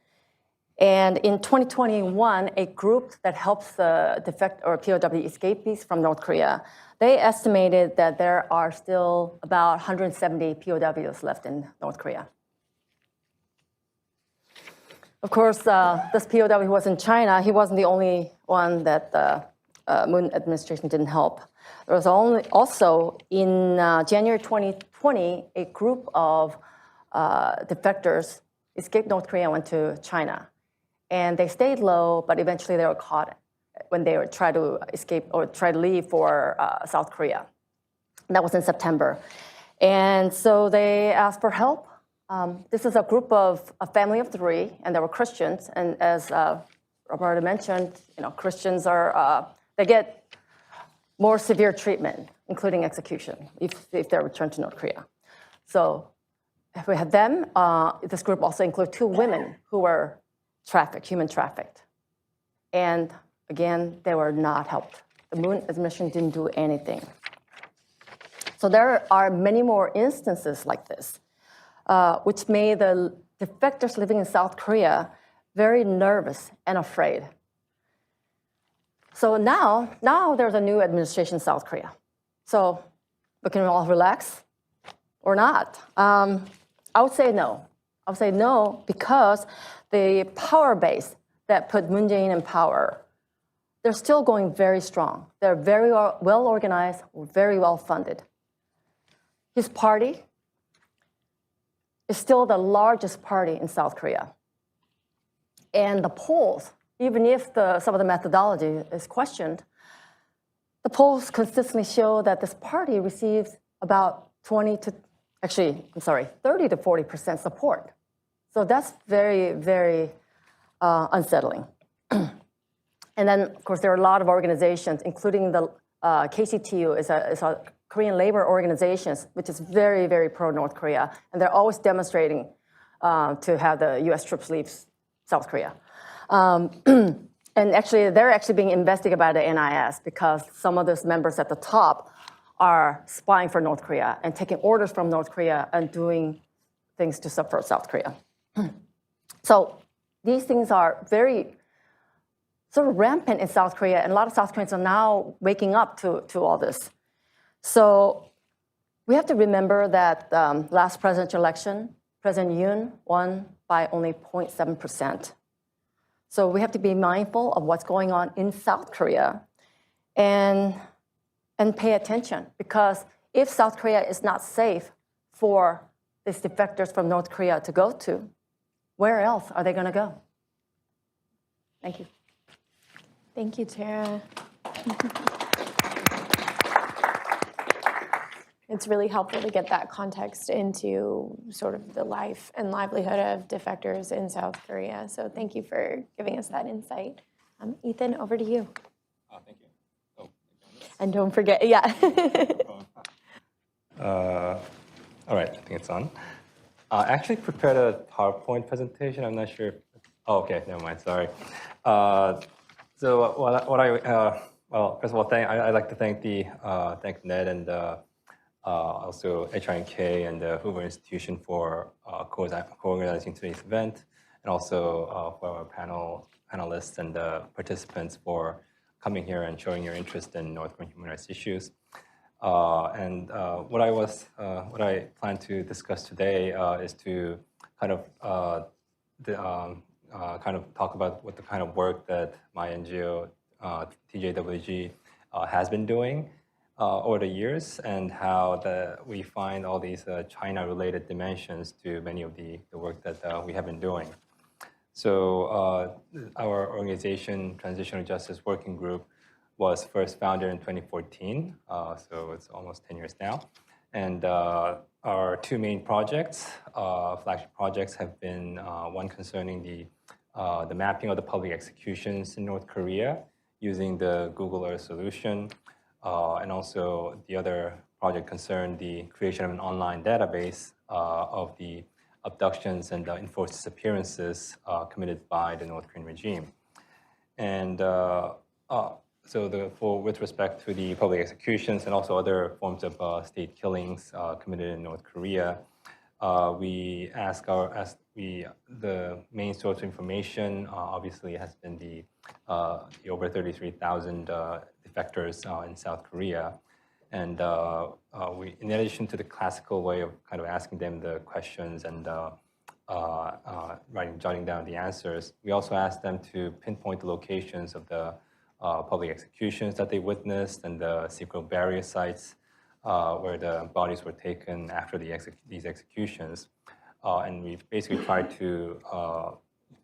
And in 2021, a group that helps the defect or POW escapees from North Korea, they estimated that there are still about 170 POWs left in North Korea. Of course, this POW who was in China, he wasn't the only one that the Moon administration didn't help. There was also in January 2020, a group of defectors escaped North Korea and went to China. And they stayed low, but eventually they were caught when they were trying to escape or try to leave for South Korea. That was in September. And so they asked for help. This is a group of a family of 3, and they were Christians. And as Roberta mentioned, Christians are, they get more severe treatment, including execution, if they're returned to North Korea. So if we had them, this group also includes 2 women who were human trafficked. And again, they were not helped. The Moon administration didn't do anything. So there are many more instances like this, which made the defectors living in South Korea very nervous and afraid. So now there's a new administration in South Korea. So can we all relax or not? I would say no. I would say no because the power base that put Moon Jae-in in power, they're still going very strong. They're very well organized, very well funded. His party is still the largest party in South Korea. And the polls, even if some of the methodology is questioned, the polls consistently show that this party receives about 30 to 40% support. So that's very, very unsettling. And then, of course, there are a lot of organizations, including the KCTU is a Korean labor organization, which is very, very pro-North Korea. And they're always demonstrating to have the US troops leave South Korea. And actually, they're actually being investigated by the NIS because some of those members at the top are spying for North Korea and taking orders from North Korea and doing things to subvert South Korea. So these things are very sort of rampant in South Korea, and a lot of South Koreans are now waking up to all this. So we have to remember that last presidential election, President Yoon won by only 0.7%. So we have to be mindful of what's going on in South Korea and pay attention, because if South Korea is not safe for these defectors from North Korea to go to, where else are they going to go? Thank you. Thank you, Tara. It's really helpful to get that context into sort of the life and livelihood of defectors in South Korea. So thank you for giving us that insight. Ethan, over to you. Thank you. Oh, and don't forget, yeah. All right, I think it's on. I actually prepared a PowerPoint presentation. I'm not sure. Oh, okay, never mind. Sorry. So well, first of all, I'd like to thank Ned and also HRNK and the Hoover Institution for co-organizing today's event, and also for our panelists and participants for coming here and showing your interest in North Korean human rights issues. And what I plan to discuss today is to kind of talk about what the kind of work that my NGO, TJWG, has been doing over the years, and how we find all these China-related dimensions to many of the work that we have been doing. So our organization, Transitional Justice Working Group, was first founded in 2014, so it's almost 10 years now. And our 2 main projects, flagship projects, have been one concerning the mapping of the public executions in North Korea using the Google Earth solution, and also the other project concerned the creation of an online database of the abductions and enforced disappearances committed by the North Korean regime. And with respect to the public executions and also other forms of state killings committed in North Korea, we the main source of information obviously has been the over 33,000 defectors in South Korea. And in addition to the classical way of kind of asking them the questions and jotting down the answers, we also asked them to pinpoint the locations of the public executions that they witnessed and the secret burial sites where the bodies were taken after these executions. And we basically tried to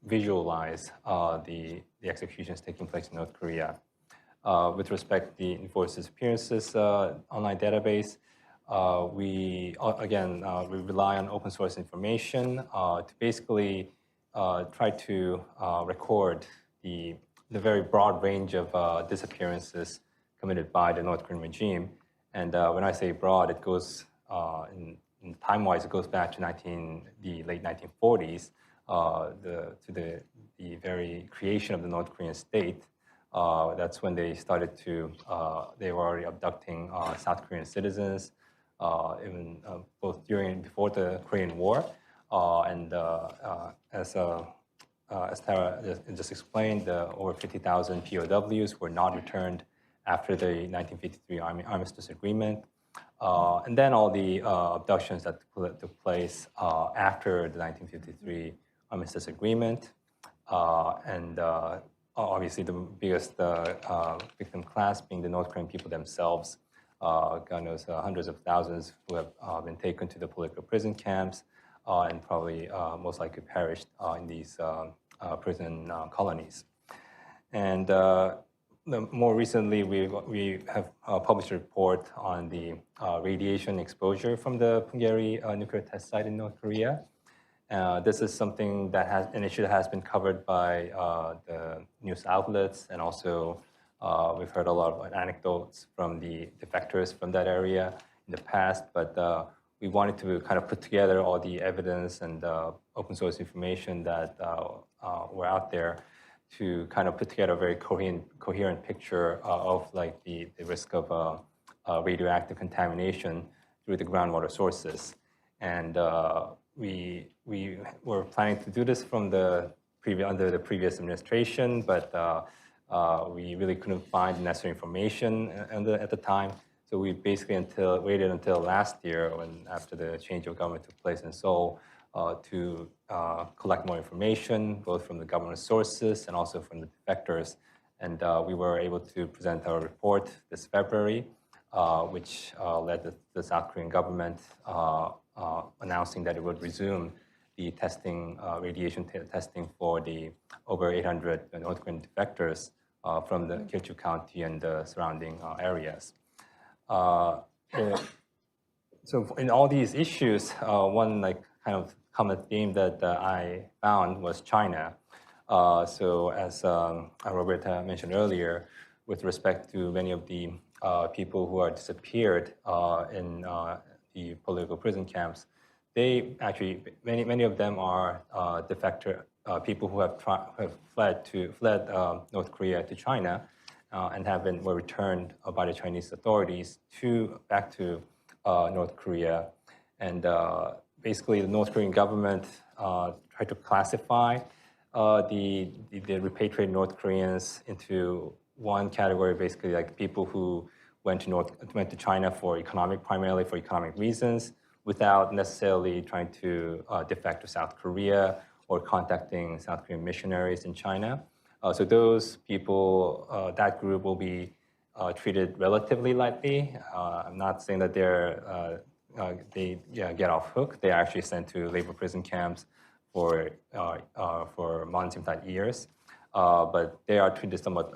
visualize the executions taking place in North Korea. With respect to the enforced disappearances online database, we rely on open source information to basically try to record the very broad range of disappearances committed by the North Korean regime. And when I say broad, it goes in time-wise, it goes back to the late 1940s, to the very creation of the North Korean state. That's when they started to, they were already abducting South Korean citizens, even both during and before the Korean War. As Tara just explained, over 50,000 POWs were not returned after the 1953 Armistice Agreement. And then all the abductions that took place after the 1953 Armistice Agreement. Obviously, the biggest victim class being the North Korean people themselves. God knows hundreds of thousands who have been taken to the political prison camps and probably most likely perished in these prison colonies. And more recently, we have published a report on the radiation exposure from the Pyongyang nuclear test site in North Korea. This is something that an issue that has been covered by the news outlets, and also we've heard a lot of anecdotes from the defectors from that area in the past, but we wanted to kind of put together all the evidence and open source information that were out there to kind of put together a very coherent picture of like the risk of radioactive contamination through the groundwater sources. And we were planning to do this from under the previous administration, but we really couldn't find the necessary information at the time. So we basically waited until last year, after the change of government took place in Seoul, to collect more information, both from the government sources and also from the defectors. And we were able to present our report this February, which led the South Korean government announcing that it would resume the testing, radiation testing for the over 800 North Korean defectors from the Gyeongju County and the surrounding areas. So in all these issues, one kind of common theme that I found was China. So as Roberta mentioned earlier, with respect to many of the people who are disappeared in the political prison camps, they actually, many of them are defector people who have fled North Korea to China and were returned by the Chinese authorities back to North Korea. And basically, the North Korean government tried to classify the repatriated North Koreans into one category, basically like people who went to China primarily for economic reasons, without necessarily trying to defect to South Korea or contacting South Korean missionaries in China. So those people, that group will be treated relatively lightly. I'm not saying that they get off hook. They are actually sent to labor prison camps for months, if not years. But they are treated somewhat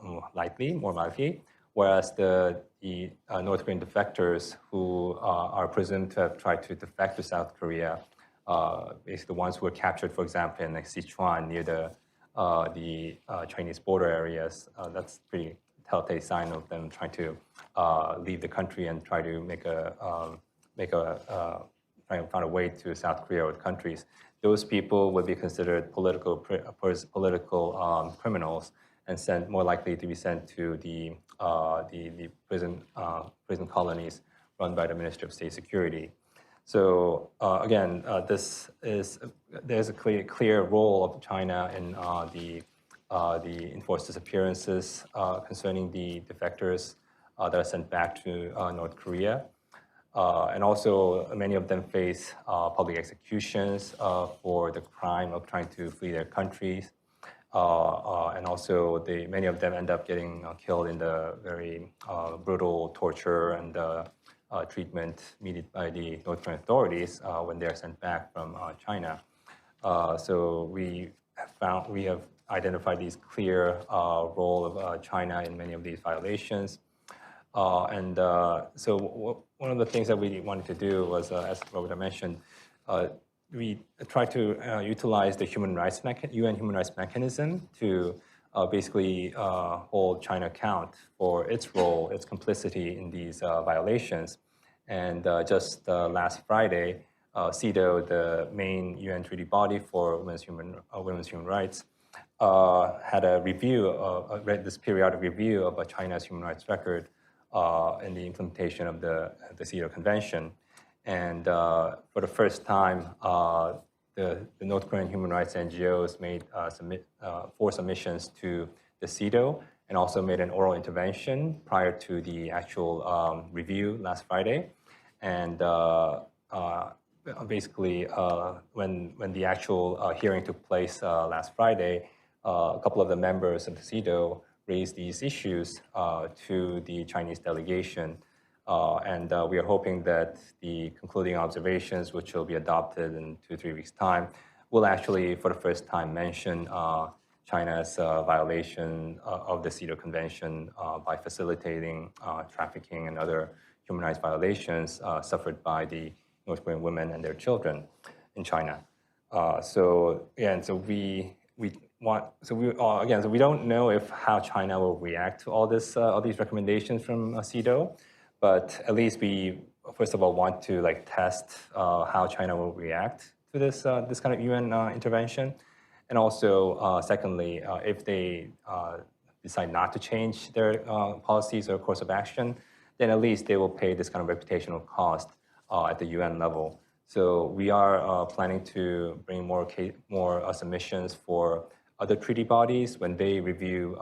more lightly. Whereas the North Korean defectors who are presumed to have tried to defect to South Korea, basically the ones who were captured, for example, in Sichuan near the Chinese border areas, that's pretty telltale sign of them trying to leave the country and try to try and find a way to South Korea or countries. Those people would be considered political criminals, and more likely to be sent to the prison colonies run by the Ministry of State Security. So again, there's a clear role of China in the enforced disappearances concerning the defectors that are sent back to North Korea. And also, many of them face public executions for the crime of trying to flee their countries. And also, many of them end up getting killed in the very brutal torture and treatment meted by the North Korean authorities when they are sent back from China. So we have identified these clear role of China in many of these violations. So one of the things that we wanted to do was, as Roberta mentioned, we tried to utilize the UN human rights mechanism to basically hold China account for its role, its complicity in these violations. And just last Friday, CEDAW, the main UN treaty body for women's human rights, had a review, this periodic review of China's human rights record in the implementation of the CEDAW Convention. And for the first time, the North Korean human rights NGOs made 4 submissions to the CEDAW and also made an oral intervention prior to the actual review last Friday. And basically, when the actual hearing took place last Friday, a couple of the members of the CEDAW raised these issues to the Chinese delegation. And we are hoping that the concluding observations, which will be adopted in 2-3 weeks' time, will actually, for the first time, mention China's violation of the CEDAW Convention by facilitating trafficking and other human rights violations suffered by the North Korean women and their children in China. So we don't know how China will react to all these recommendations from CEDAW, but at least we first of all want to test how China will react to this kind of UN intervention, and also secondly, if they decide not to change their policies or course of action, then at least they will pay this kind of reputational cost at the UN level. So we are planning to bring more submissions for other treaty bodies when they review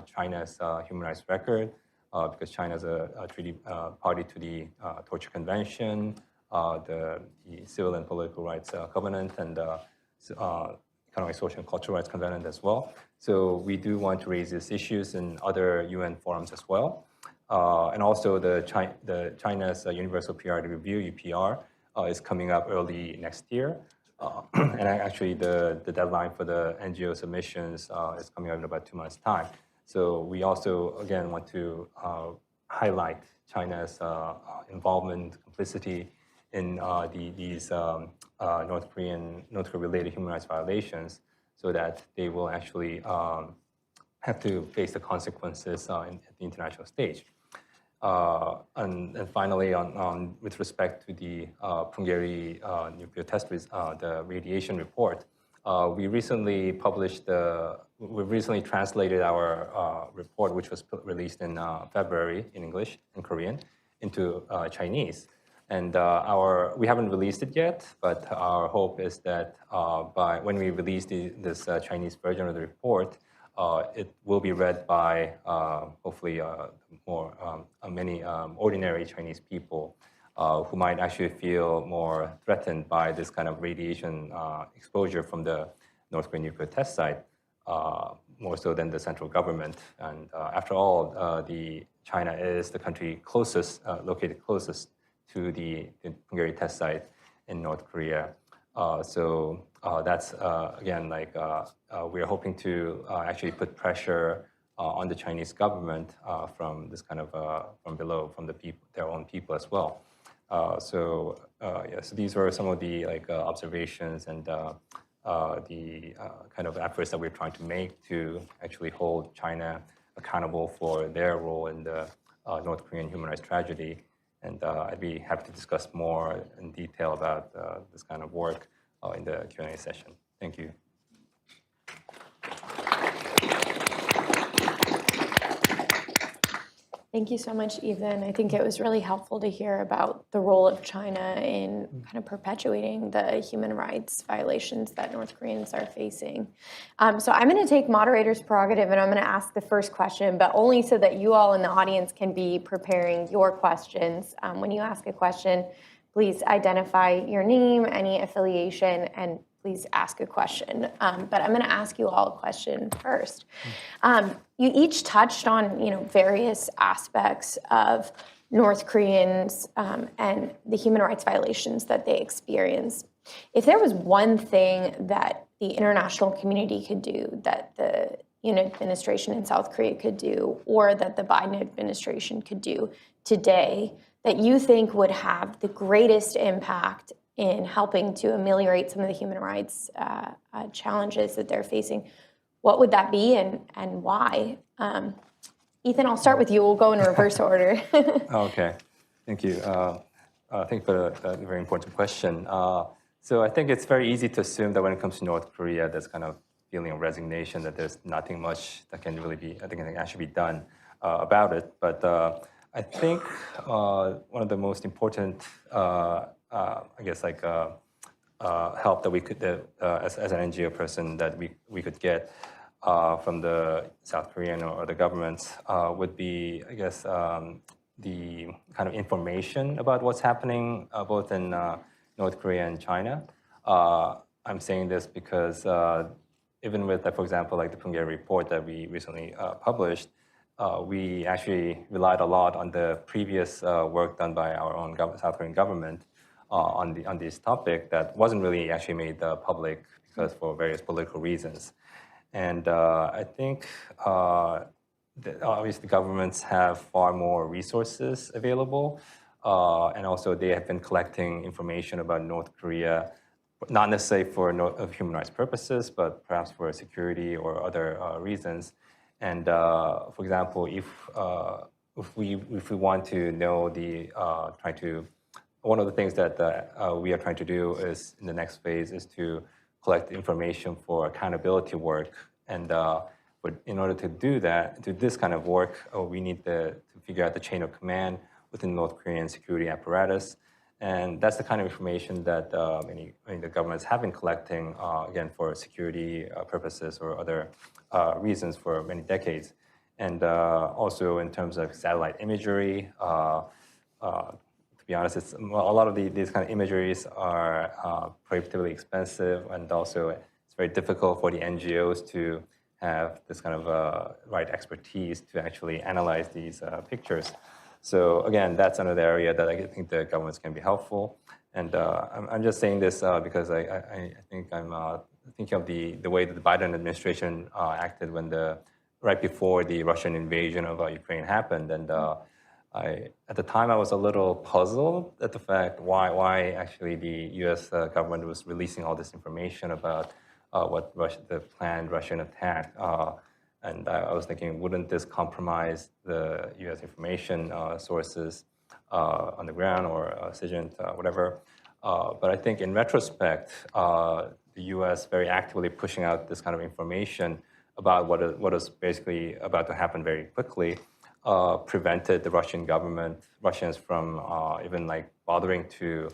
China's human rights record, because China is a treaty party to the Torture Convention, the Civil and Political Rights Covenant, and Economic, Social, and Cultural Rights Covenant as well. So we do want to raise these issues in other UN forums as well. And also China's Universal Periodic Review, UPR, is coming up early next year. And actually the deadline for the NGO submissions is coming up in about 2 months' time. So we also, again, want to highlight China's involvement, complicity in these North Korea-related human rights violations, so that they will actually have to face the consequences at the international stage. And finally, with respect to the Pyongyang nuclear test, the radiation report, we recently translated our report, which was when in February in English and Korean, into Chinese. And we haven't released it yet, but our hope is that when we release this Chinese version of the report, it will be read by hopefully many ordinary Chinese people who might actually feel more threatened by this kind of radiation exposure from the North Korean nuclear test site, more so than the central government. And after all, China is the country located closest to the Pyongyang test site in North Korea. So that's again, we are hoping to actually put pressure on the Chinese government from this kind of from below, from their own people as well. So these were some of the observations and the kind of efforts that we're trying to make to actually hold China accountable for their role in the North Korean human rights tragedy. And I'd be happy to discuss more in detail about this kind of work in the Q&A session. Thank you. Thank you so much, Ethan. I think it was really helpful to hear about the role of China in kind of perpetuating the human rights violations that North Koreans are facing. So I'm going to take moderator's prerogative and I'm going to ask the first question, but only so that you all in the audience can be preparing your questions. When you ask a question, please identify your name, any affiliation, and please ask a question. But I'm going to ask you all a question first. You each touched on, various aspects of North Koreans and the human rights violations that they experience. If there was one thing that the international community could do, that the administration in South Korea could do, or that the Biden administration could do today, that you think would have the greatest impact in helping to ameliorate some of the human rights challenges that they're facing, what would that be and why? Ethan, I'll start with you. We'll go in reverse order. Okay, thank you. Thank you for a very important question. So I think it's very easy to assume that when it comes to North Korea, there's kind of feeling of resignation that there's nothing much that can really be, I think, can actually be done about it. But I think one of the most important, help that we could, as an NGO person, that we could get from the South Korean or the governments would be, the kind of information about what's happening both in North Korea and China. I'm saying this because even with, for example, like the Pyongyang report that we recently published, we actually relied a lot on the previous work done by our own South Korean government on this topic that wasn't really actually made public because for various political reasons. And I think obviously governments have far more resources available, and also they have been collecting information about North Korea, not necessarily for human rights purposes, but perhaps for security or other reasons. And for example, if we want to know one of the things that we are trying to do is in the next phase is to collect information for accountability work. And but in order to do that, do this kind of work, we need to figure out the chain of command within North Korean security apparatus. And that's the kind of information that many the governments have been collecting, again, for security purposes or other reasons for many decades. And also in terms of satellite imagery, to be honest, a lot of these kind of imageries are prohibitively expensive, and also it's very difficult for the NGOs to have this kind of right expertise to actually analyze these pictures. So again, that's another area that I think the governments can be helpful. And I'm just saying this because I think I'm thinking of the way that the Biden administration acted when right before the Russian invasion of Ukraine happened. And at the time, I was a little puzzled at the fact why actually the U.S. government was releasing all this information about the planned Russian attack. And I was thinking, wouldn't this compromise the U.S. information sources on the ground or SIGINT, whatever? But I think in retrospect, the U.S. very actively pushing out this kind of information about what is basically about to happen very quickly prevented the Russians from even like bothering to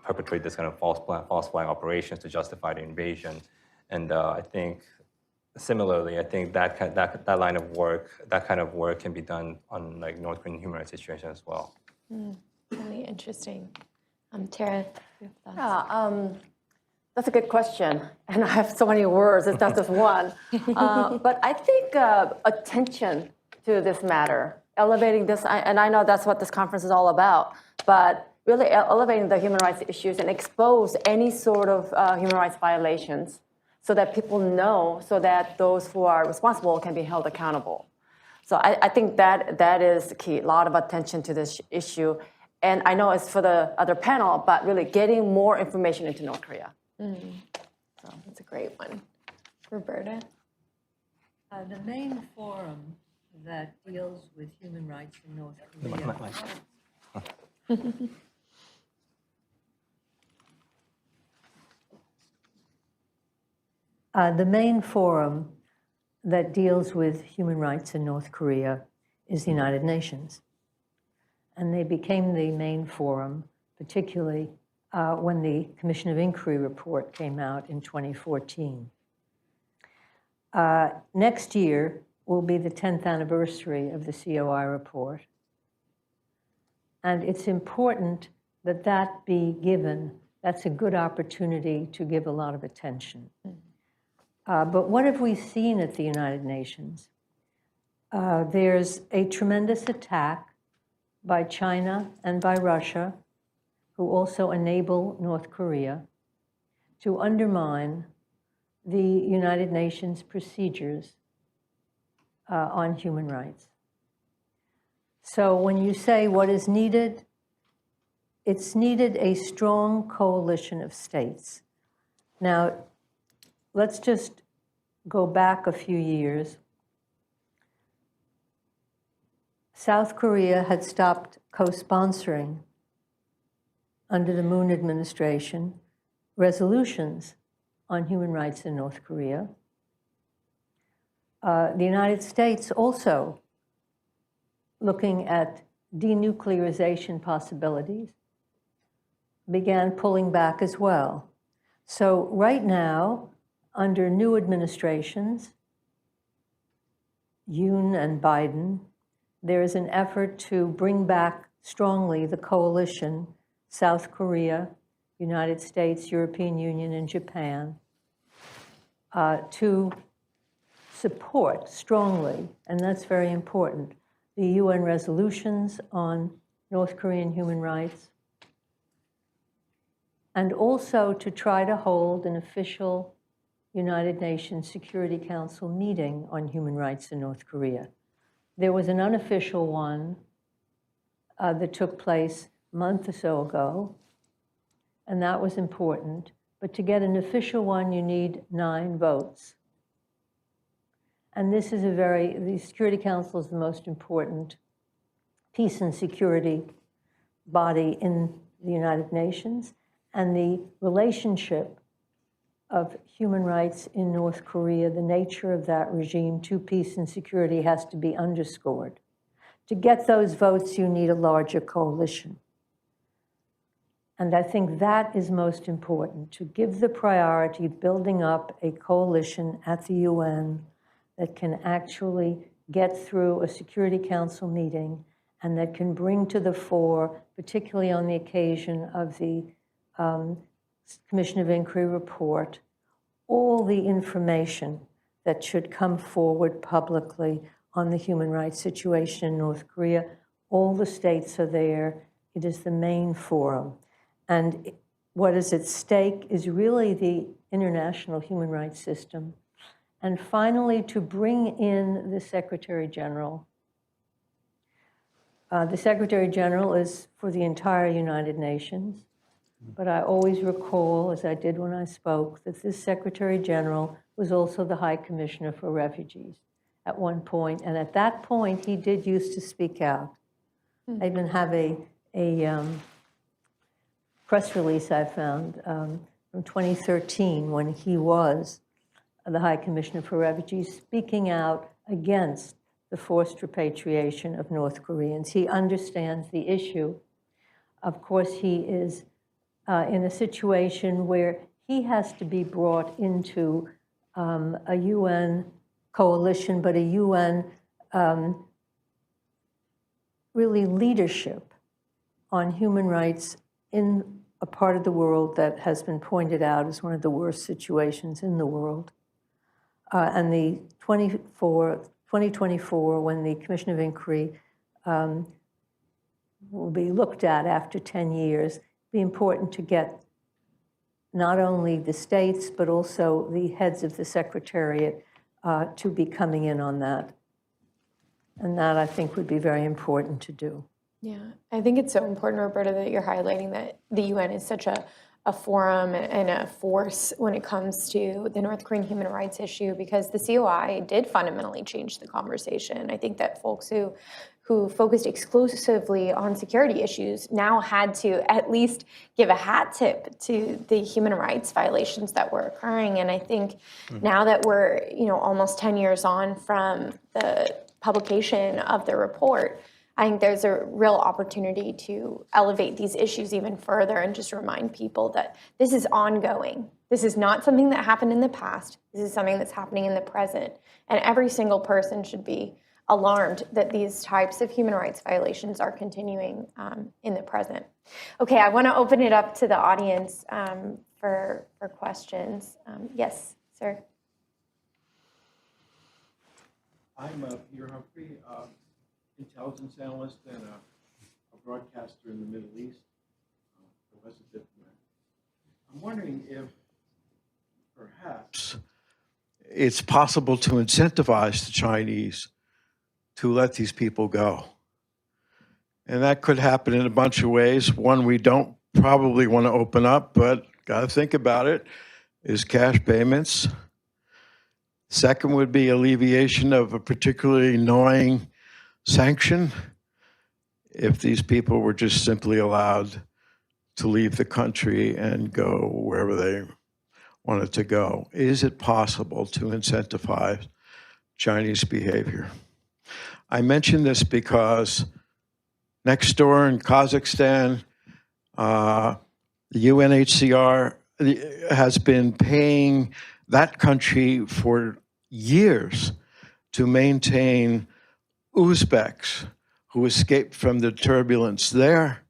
perpetrate this kind of false flag operations to justify the invasion. And I think similarly, I think that line of work, that kind of work can be done on like North Korean human rights situation as well. Really interesting. Tara, your thoughts? Yeah, that's a good question. And I have so many words, it's not just one. But I think attention to this matter, elevating this, and I know that's what this conference is all about, but really elevating the human rights issues and expose any sort of human rights violations so that people know, so that those who are responsible can be held accountable. So I think that is the key, a lot of attention to this issue. And I know it's for the other panel, but really getting more information into North Korea. So that's a great one. Roberta? The main forum that deals with human rights in North Korea. The main forum that deals with human rights in North Korea is the United Nations. And they became the main forum, particularly when the Commission of Inquiry report came out in 2014. Next year will be the 10th anniversary of the COI report. And it's important that that be given. That's a good opportunity to give a lot of attention. But what have we seen at the United Nations? There's a tremendous attack by China and by Russia, who also enable North Korea to undermine the United Nations procedures on human rights. So when you say what is needed, it's needed a strong coalition of states. Now, let's just go back a few years. South Korea had stopped co-sponsoring under the Moon administration resolutions on human rights in North Korea. The United States also, looking at denuclearization possibilities, began pulling back as well. So right now, under new administrations, Yoon and Biden, there is an effort to bring back strongly the coalition, South Korea, United States, European Union, and Japan, to support strongly, and that's very important, the UN resolutions on North Korean human rights, and also to try to hold an official United Nations Security Council meeting on human rights in North Korea. There was an unofficial one that took place a month or so ago, and that was important. But to get an official one, you need 9 votes. And this is the Security Council is the most important peace and security body in the United Nations, and the relationship of human rights in North Korea, the nature of that regime to peace and security has to be underscored. To get those votes, you need a larger coalition. And I think that is most important, to give the priority building up a coalition at the UN that can actually get through a Security Council meeting and that can bring to the fore, particularly on the occasion of the Commission of Inquiry report, all the information that should come forward publicly on the human rights situation in North Korea. All the states are there. It is the main forum. And what is at stake is really the international human rights system. And finally, to bring in the Secretary General. The Secretary General is for the entire United Nations. But I always recall, as I did when I spoke, that this Secretary General was also the High Commissioner for Refugees at one point. And at that point, he did used to speak out. I even have a press release I found from 2013 when he was the High Commissioner for Refugees speaking out against the forced repatriation of North Koreans. He understands the issue. Of course, he is in a situation where he has to be brought into a UN coalition, but a UN really leadership on human rights in a part of the world that has been pointed out as one of the worst situations in the world. And the 2024, when the Commission of Inquiry will be looked at after 10 years, be important to get not only the states, but also the heads of the Secretariat to be coming in on that. And that, I think, would be very important to do. Yeah, I think it's so important, Roberta, that you're highlighting that the UN is such a forum and a force when it comes to the North Korean human rights issue, because the COI did fundamentally change the conversation. I think that folks who focused exclusively on security issues now had to at least give a hat tip to the human rights violations that were occurring. And I think now that we're almost 10 years on from the publication of the report, I think there's a real opportunity to elevate these issues even further and just remind people that this is ongoing. This is not something that happened in the past. This is something that's happening in the present. And every single person should be alarmed that these types of human rights violations are continuing in the present. Okay, I want to open it up to the audience for questions. Yes, sir. I'm Peter Humphrey, intelligence analyst and a broadcaster in the Middle East. I was a diplomat. I'm wondering if perhaps it's possible to incentivize the Chinese to let these people go. And that could happen in a bunch of ways. One we don't probably want to open up, but got to think about it, is cash payments. Second would be alleviation of a particularly annoying sanction if these people were just simply allowed to leave the country and go wherever they wanted to go. Is it possible to incentivize Chinese behavior? I mention this because next door in Kazakhstan, the UNHCR has been paying that country for years to maintain Uzbeks who escaped from the turbulence there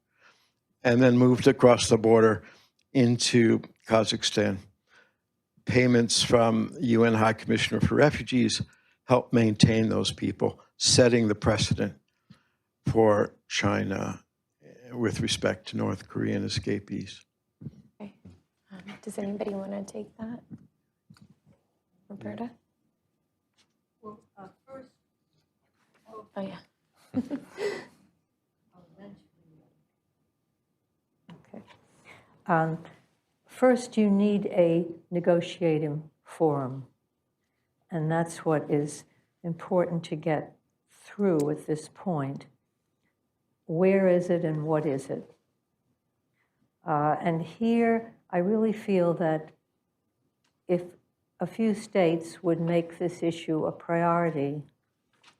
and then moved across the border into Kazakhstan. Payments from UN High Commissioner for Refugees help maintain those people, setting the precedent for China with respect to North Korean escapees. Okay. Does anybody want to take that? Roberta? Well, first, Oh, yeah. okay. First, you need a negotiating forum, and that's what is important to get through at this point. Where is it and what is it? And here, I really feel that if a few states would make this issue a priority,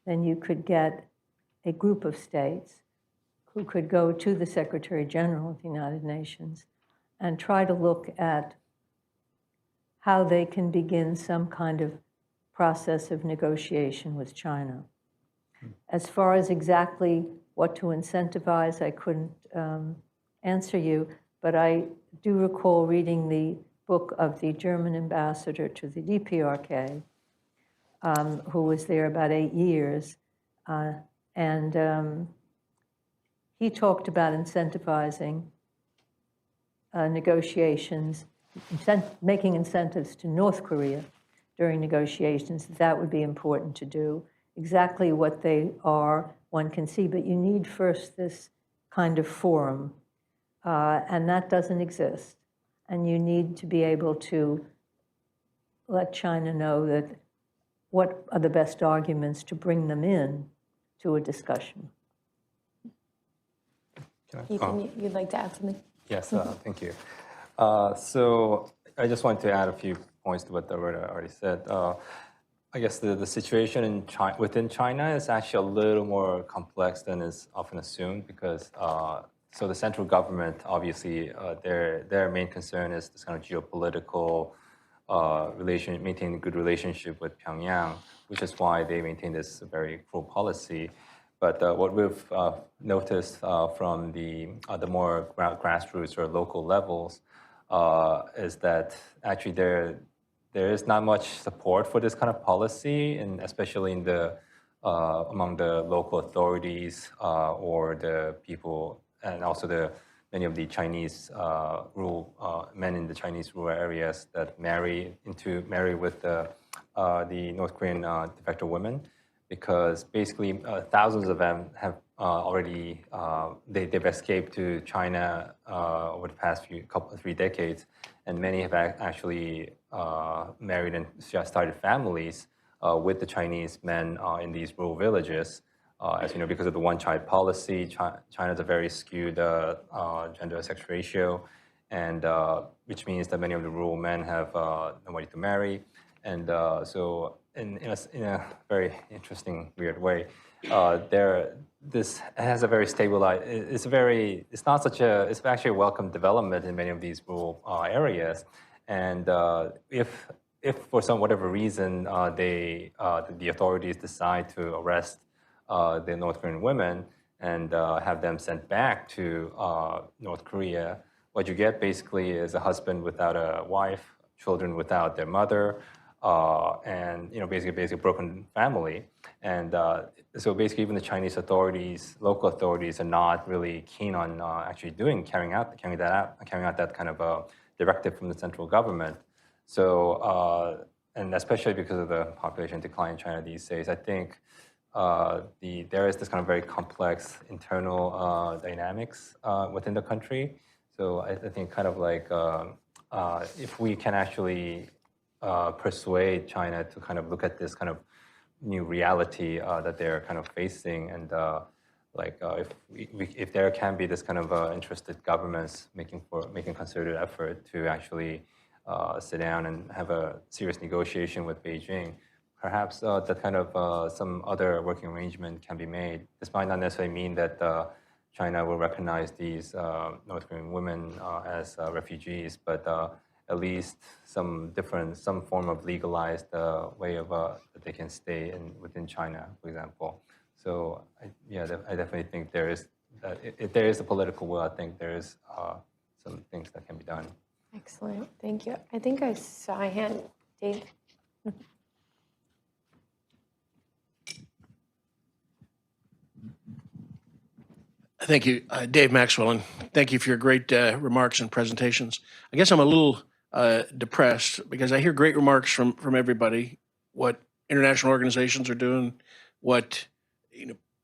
then you could get a group of states who could go to the Secretary General of the United Nations and try to look at how they can begin some kind of process of negotiation with China. As far as exactly what to incentivize, I couldn't answer you, but I do recall reading the book of the German ambassador to the DPRK, who was there about 8 years, and he talked about incentivizing negotiations, making incentives to North Korea during negotiations. That would be important to do. Exactly what they are, one can see, but you need first this kind of forum, and that doesn't exist. And you need to be able to let China know that what are the best arguments to bring them in to a discussion. You'd like to add something? Yes, thank you. So I just want to add a few points to what Roberta already said. I guess the situation in within China is actually a little more complex than is often assumed because so the central government, obviously, their main concern is this kind of geopolitical maintaining a good relationship with Pyongyang, which is why they maintain this very cruel policy. But what we've noticed from the more grassroots or local levels is that actually there is not much support for this kind of policy, and especially in among the local authorities or the people, and also many of the Chinese men in the Chinese rural areas that marry with the North Korean de facto women, because basically thousands of them have already they've escaped to China over the past 3 decades, and many have actually married and started families with the Chinese men in these rural villages. As you know, because of the one-child policy, China has a very skewed gender-sex ratio, and which means that many of the rural men have nobody to marry, and so in a very interesting, weird way, this has a very stabilized. It's not such a. It's actually a welcome development in many of these rural areas, and if for some whatever reason the authorities decide to arrest the North Korean women and have them sent back to North Korea, what you get basically is a husband without a wife, children without their mother, and basically a broken family. And so basically, even the Chinese authorities, local authorities, are not really keen on actually carrying out that kind of directive from the central government. So, and especially because of the population decline in China these days, I think there is this kind of very complex internal dynamics within the country. So I think kind of like if we can actually persuade China to kind of look at this kind of new reality that they're kind of facing, and if there can be this kind of interested governments making concerted effort to actually sit down and have a serious negotiation with Beijing, perhaps that kind of some other working arrangement can be made. This might not necessarily mean that China will recognize these North Korean women as refugees, but at least some form of legalized way of that they can stay within China, for example. So I definitely think there is if there is a political will, I think there is some things that can be done. Excellent, thank you. I think I saw a hand, Dave. Thank you, Dave Maxwell, and thank you for your great remarks and presentations. I guess I'm a little depressed because I hear great remarks from everybody, what international organizations are doing, what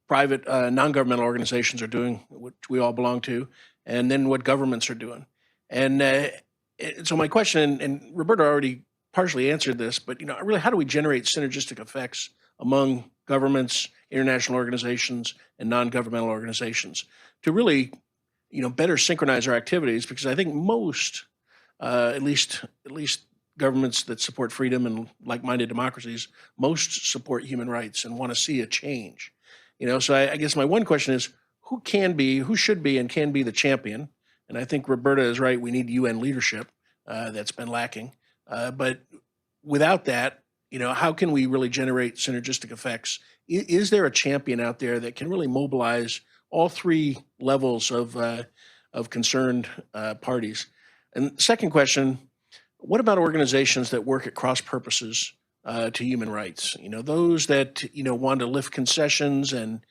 private non-governmental organizations are doing, which we all belong to, and then what governments are doing. And so my question, and Roberta already partially answered this, but really, how do we generate synergistic effects among governments, international organizations, and non-governmental organizations to really, better synchronize our activities? Because I think most, at least governments that support freedom and like-minded democracies, most support human rights and want to see a change. So I guess my one question is, who should be and can be the champion? And I think Roberta is right. We need UN leadership that's been lacking. But without that, how can we really generate synergistic effects? Is there a champion out there that can really mobilize all three levels of concerned parties? And second question, what about organizations that work at cross purposes to human rights? Those that want to lift concessions and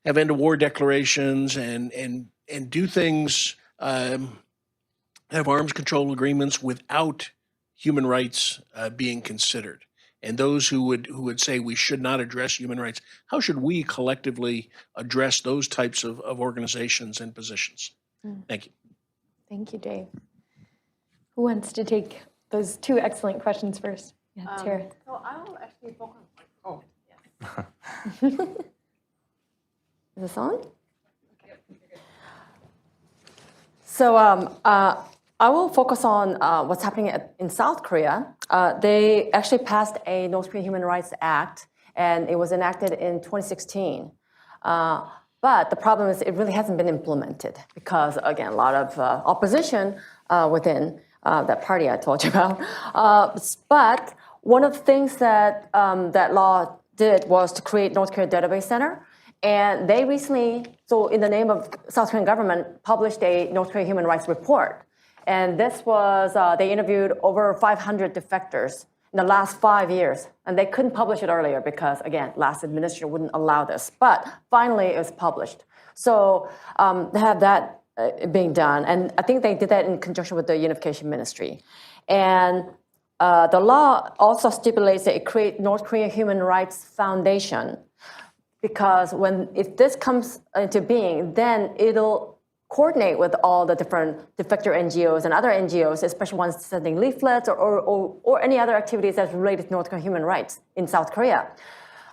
have end of war declarations and do things, have arms control agreements without human rights being considered. And those who would say we should not address human rights, how should we collectively address those types of organizations and positions? Thank you. Thank you, Dave. Who wants to take those two excellent questions first? Yeah, Tara. So I will actually focus. Oh, yes. Is this on? So I will focus on what's happening in South Korea. They actually passed a North Korean Human Rights Act, and it was enacted in 2016. But the problem is it really hasn't been implemented because, again, a lot of opposition within that party I told you about. But one of the things that that law did was to create North Korea Database Center. And they recently, so in the name of South Korean government, published a North Korean human rights report. And this was, they interviewed over 500 defectors in the last 5 years. And they couldn't publish it earlier because, again, last administration wouldn't allow this. But finally, it was published. So they have that being done. And I think they did that in conjunction with the Unification Ministry. And the law also stipulates that it creates North Korea Human Rights Foundation. Because if this comes into being, then it'll coordinate with all the different defector NGOs and other NGOs, especially ones sending leaflets or any other activities that's related to North Korean human rights in South Korea.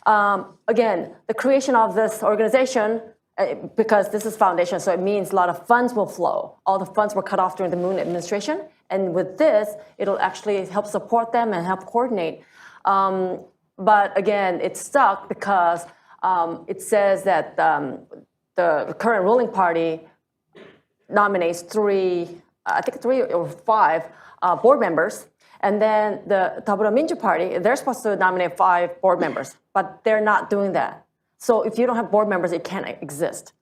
Again, the creation of this organization, because this is foundation, so it means a lot of funds will flow. All the funds were cut off during the Moon administration. And with this, it'll actually help support them and help coordinate. But again, it's stuck because it says that the current ruling party nominates three or five board members. And then the 더불어민주 Party, they're supposed to nominate 5 board members, but they're not doing that. So if you don't have board members, it can't exist.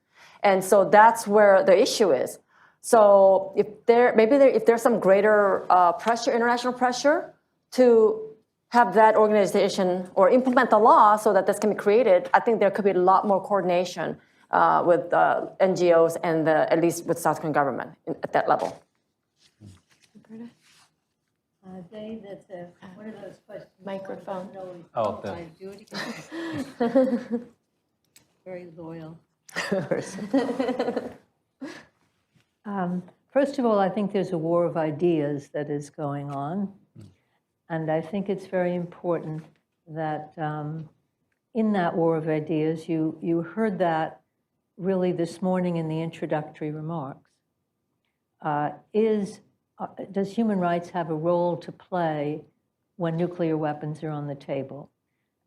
And so that's where the issue is. So if there's some greater pressure, international pressure, to have that organization or implement the law so that this can be created, I think there could be a lot more coordination with NGOs and at least with South Korean government at that level. Dave, that's one of those questions. Microphone. Oh, I do it again. Very loyal. First of all, I think there's a war of ideas that is going on. And I think it's very important that in that war of ideas, you heard that really this morning in the introductory remarks. Does human rights have a role to play when nuclear weapons are on the table?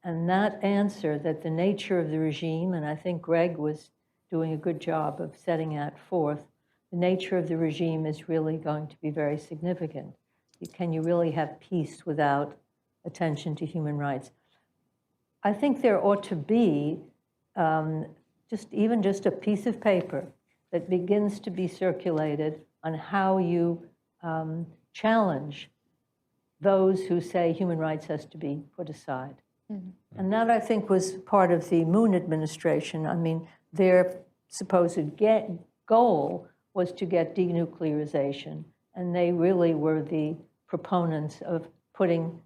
And that answer, that the nature of the regime, and I think Greg was doing a good job of setting that forth, the nature of the regime is really going to be very significant. Can you really have peace without attention to human rights? I think there ought to be just a piece of paper that begins to be circulated on how you challenge those who say human rights has to be put aside. Mm-hmm. And that, I think, was part of the Moon administration. I mean, their supposed goal was to get denuclearization, and they really were the proponents of putting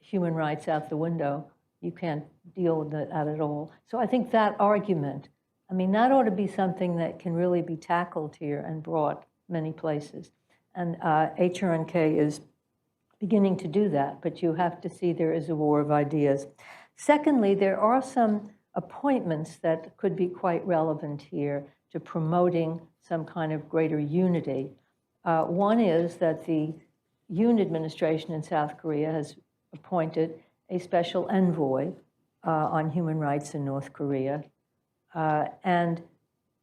human rights out the window. You can't deal with that at all. So I think that argument, I mean, that ought to be something that can really be tackled here and brought many places. And HRNK is beginning to do that, but you have to see there is a war of ideas. Secondly, there are some appointments that could be quite relevant here to promoting some kind of greater unity. One is that the Yoon administration in South Korea has appointed a special envoy on human rights in North Korea. And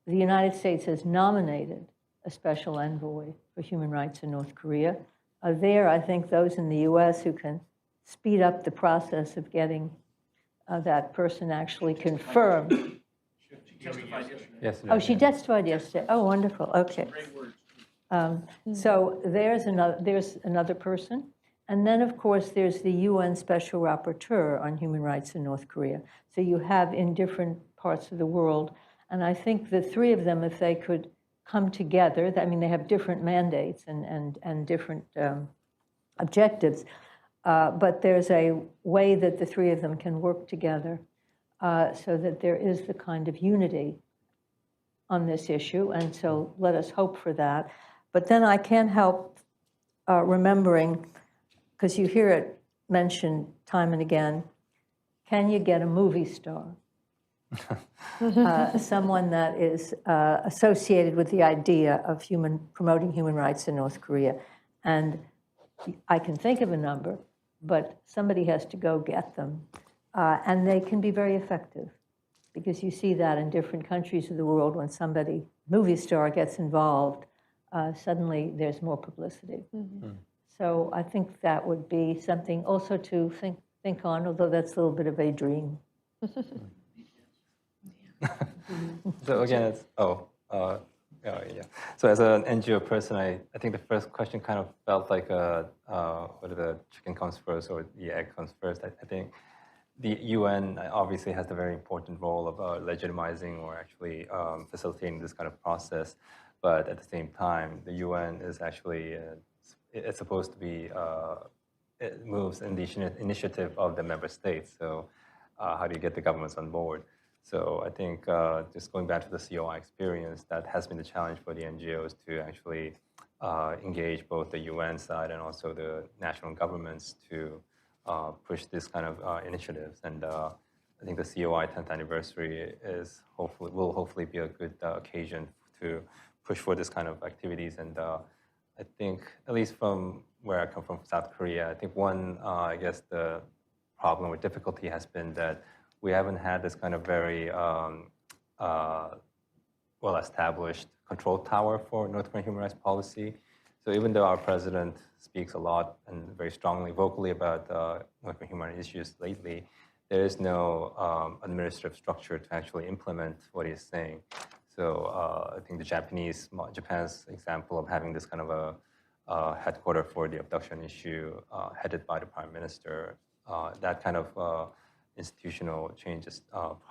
the United States has nominated a special envoy for human rights in North Korea. I think those in the US who can speed up the process of getting that person actually confirmed. Yes. Oh, she testified yesterday. Oh, wonderful. Okay. So there's another person. And then, of course, there's the UN Special Rapporteur on Human Rights in North Korea. So you have in different parts of the world. And I think the three of them, if they could come together, I mean, they have different mandates and different objectives, but there's a way that the three of them can work together so that there is the kind of unity on this issue. And so let us hope for that. But then I can't help remembering, because you hear it mentioned time and again, can you get a movie star? Someone that is associated with the idea of promoting human rights in North Korea. And I can think of a number, but somebody has to go get them. And they can be very effective, because you see that in different countries of the world when movie star gets involved, suddenly there's more publicity. Mm-hmm. So I think that would be something also to think on, although that's a little bit of a dream. So again, yeah. So as an NGO person, I think the first question kind of felt like whether the chicken comes first or the egg comes first. I think the UN obviously has the very important role of legitimizing or actually facilitating this kind of process. But at the same time, the UN is actually, it's supposed to be, it moves in the initiative of the member states. So how do you get the governments on board? So I think just going back to the COI experience, that has been the challenge for the NGOs to actually engage both the UN side and also the national governments to push this kind of initiatives. And I think the COI 10th anniversary will hopefully be a good occasion to push for this kind of activities. And I think, at least from where I come from, South Korea, I think one, I guess the problem or difficulty has been that we haven't had this kind of very well-established control tower for North Korean human rights policy. So even though our president speaks a lot and very strongly, vocally about North Korean human rights issues lately, there is no administrative structure to actually implement what he's saying. So I think Japan's example of having this kind of a headquarter for the abduction issue headed by the prime minister, that kind of institutional changes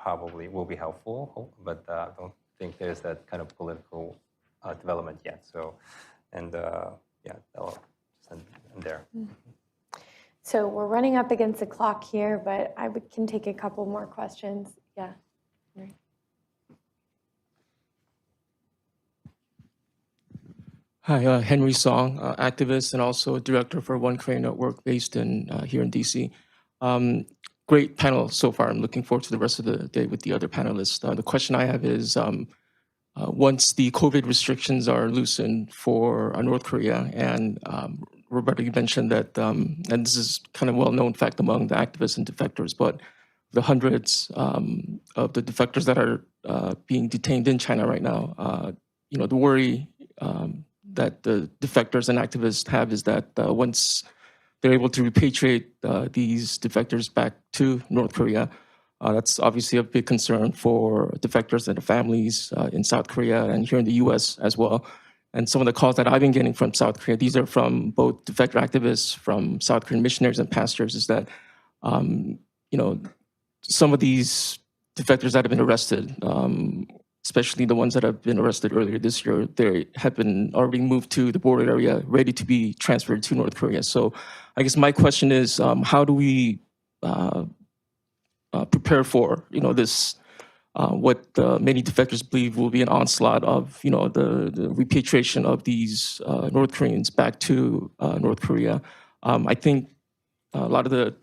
probably will be helpful, but I don't think there's that kind of political development yet. So, and yeah, I'll end there. So we're running up against the clock here, but can take a couple more questions. Yeah. Hi, Henry Song, activist and also director for One Korea Network based in here in DC. Great panel so far. I'm looking forward to the rest of the day with the other panelists. The question I have is, once the COVID restrictions are loosened for North Korea, and Roberto, you mentioned that, and this is kind of well-known fact among the activists and defectors, but the hundreds of the defectors that are being detained in China right now, the worry that the defectors and activists have is that once they're able to repatriate these defectors back to North Korea, that's obviously a big concern for defectors and their families in South Korea and here in the US as well. And some of the calls that I've been getting from South Korea, these are from both defector activists, from South Korean missionaries and pastors, is that, some of these defectors that have been arrested, especially the ones that have been arrested earlier this year, they have been already moved to the border area, ready to be transferred to North Korea. So I guess my question is, how do we prepare for, this, what many defectors believe will be an onslaught of, the repatriation of these North Koreans back to North Korea? I think a lot of the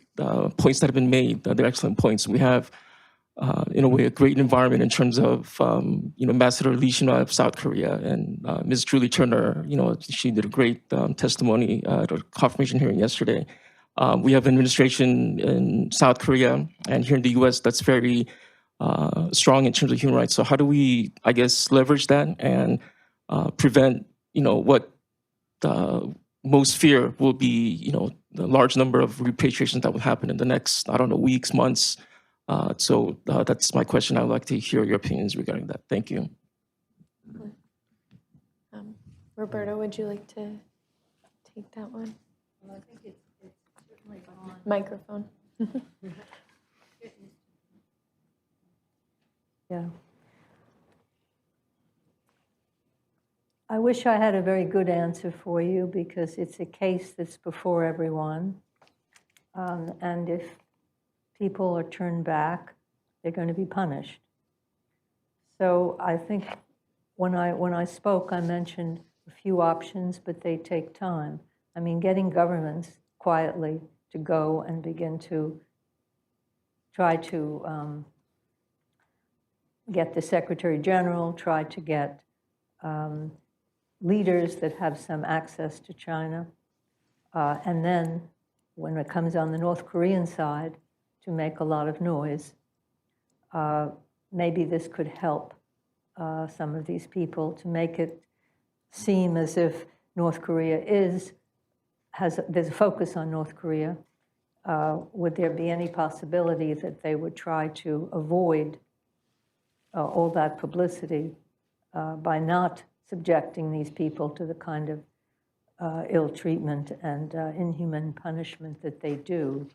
points that have been made, they're excellent points. We have, in a way, a great environment in terms of, Ambassador Lee Shin-hwa of South Korea and Ms. Julie Turner, she did a great testimony at a confirmation hearing yesterday. We have an administration in South Korea and here in the US that's very strong in terms of human rights. So how do we, I guess, leverage that and prevent, what most fear will be, the large number of repatriations that will happen in the next, weeks, months. So that's my question. I'd like to hear your opinions regarding that. Thank you. Roberto, would you like to take that one? Well, I think it's certainly on. Microphone. Yeah. I wish I had a very good answer for you because it's a case that's before everyone. And if people are turned back, they're going to be punished. So I think when I spoke, I mentioned a few options, but they take time. I mean, getting governments quietly to go and begin to try to get the Secretary General, try to get leaders that have some access to China, and then when it comes on the North Korean side, to make a lot of noise. Maybe this could help some of these people to make it seem as if North Korea there's a focus on North Korea. Would there be any possibility that they would try to avoid all that publicity by not subjecting these people to the kind of ill treatment and inhuman punishment that they do?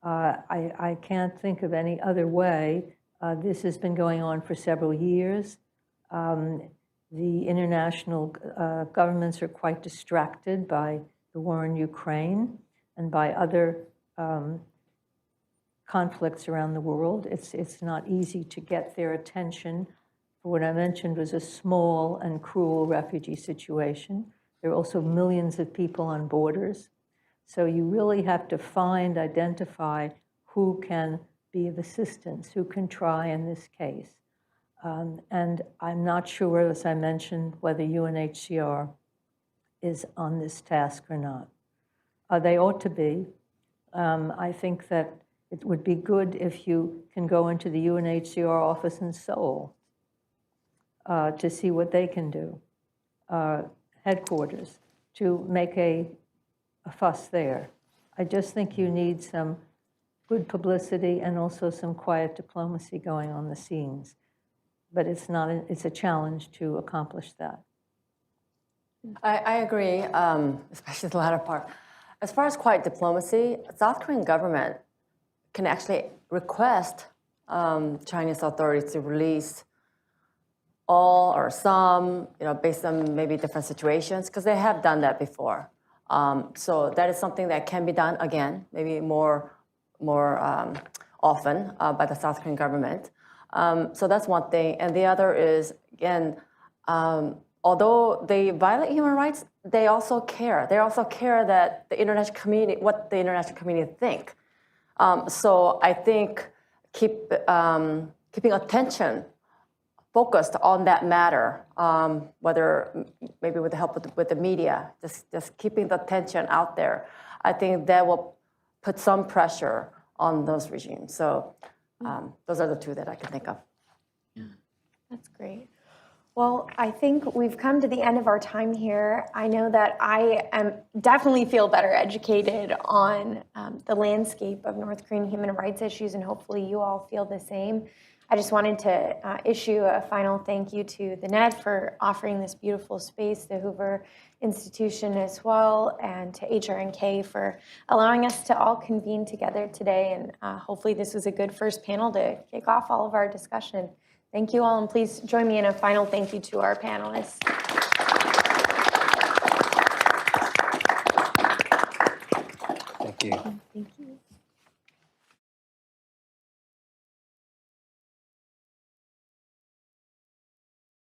I can't think of any other way. This has been going on for several years. The international governments are quite distracted by the war in Ukraine and by other conflicts around the world. It's not easy to get their attention. What I mentioned was a small and cruel refugee situation. There are also millions of people on borders. So you really have to identify who can be of assistance, who can try in this case. And I'm not sure, as I mentioned, whether UNHCR is on this task or not. They ought to be. I think that It would be good if you can go into the UNHCR office in Seoul to see what they can do, headquarters, to make a fuss there. I just think you need some good publicity and also some quiet diplomacy going on the scenes. But it's a challenge to accomplish that. I agree, especially the latter part. As far as quiet diplomacy, South Korean government can actually request Chinese authorities to release all or some, based on maybe different situations, because they have done that before. So that is something that can be done again, maybe more often by the South Korean government. So that's one thing. And the other is, again, although they violate human rights, they also care. They also care that the international community, what the international community think. So I think keeping attention focused on that matter, whether maybe with the help with the media, just keeping the attention out there, I think that will put some pressure on those regimes. So those are the two that I can think of. That's great. Well, I think we've come to the end of our time here. I know that I definitely feel better educated on the landscape of North Korean human rights issues, and hopefully you all feel the same. I just wanted to issue a final thank you to the NED for offering this beautiful space, the Hoover Institution as well, and to HRNK for allowing us to all convene together today. And hopefully this was a good first panel to kick off all of our discussion. Thank you all, and please join me in a final thank you to our panelists. Thank you. Thank you.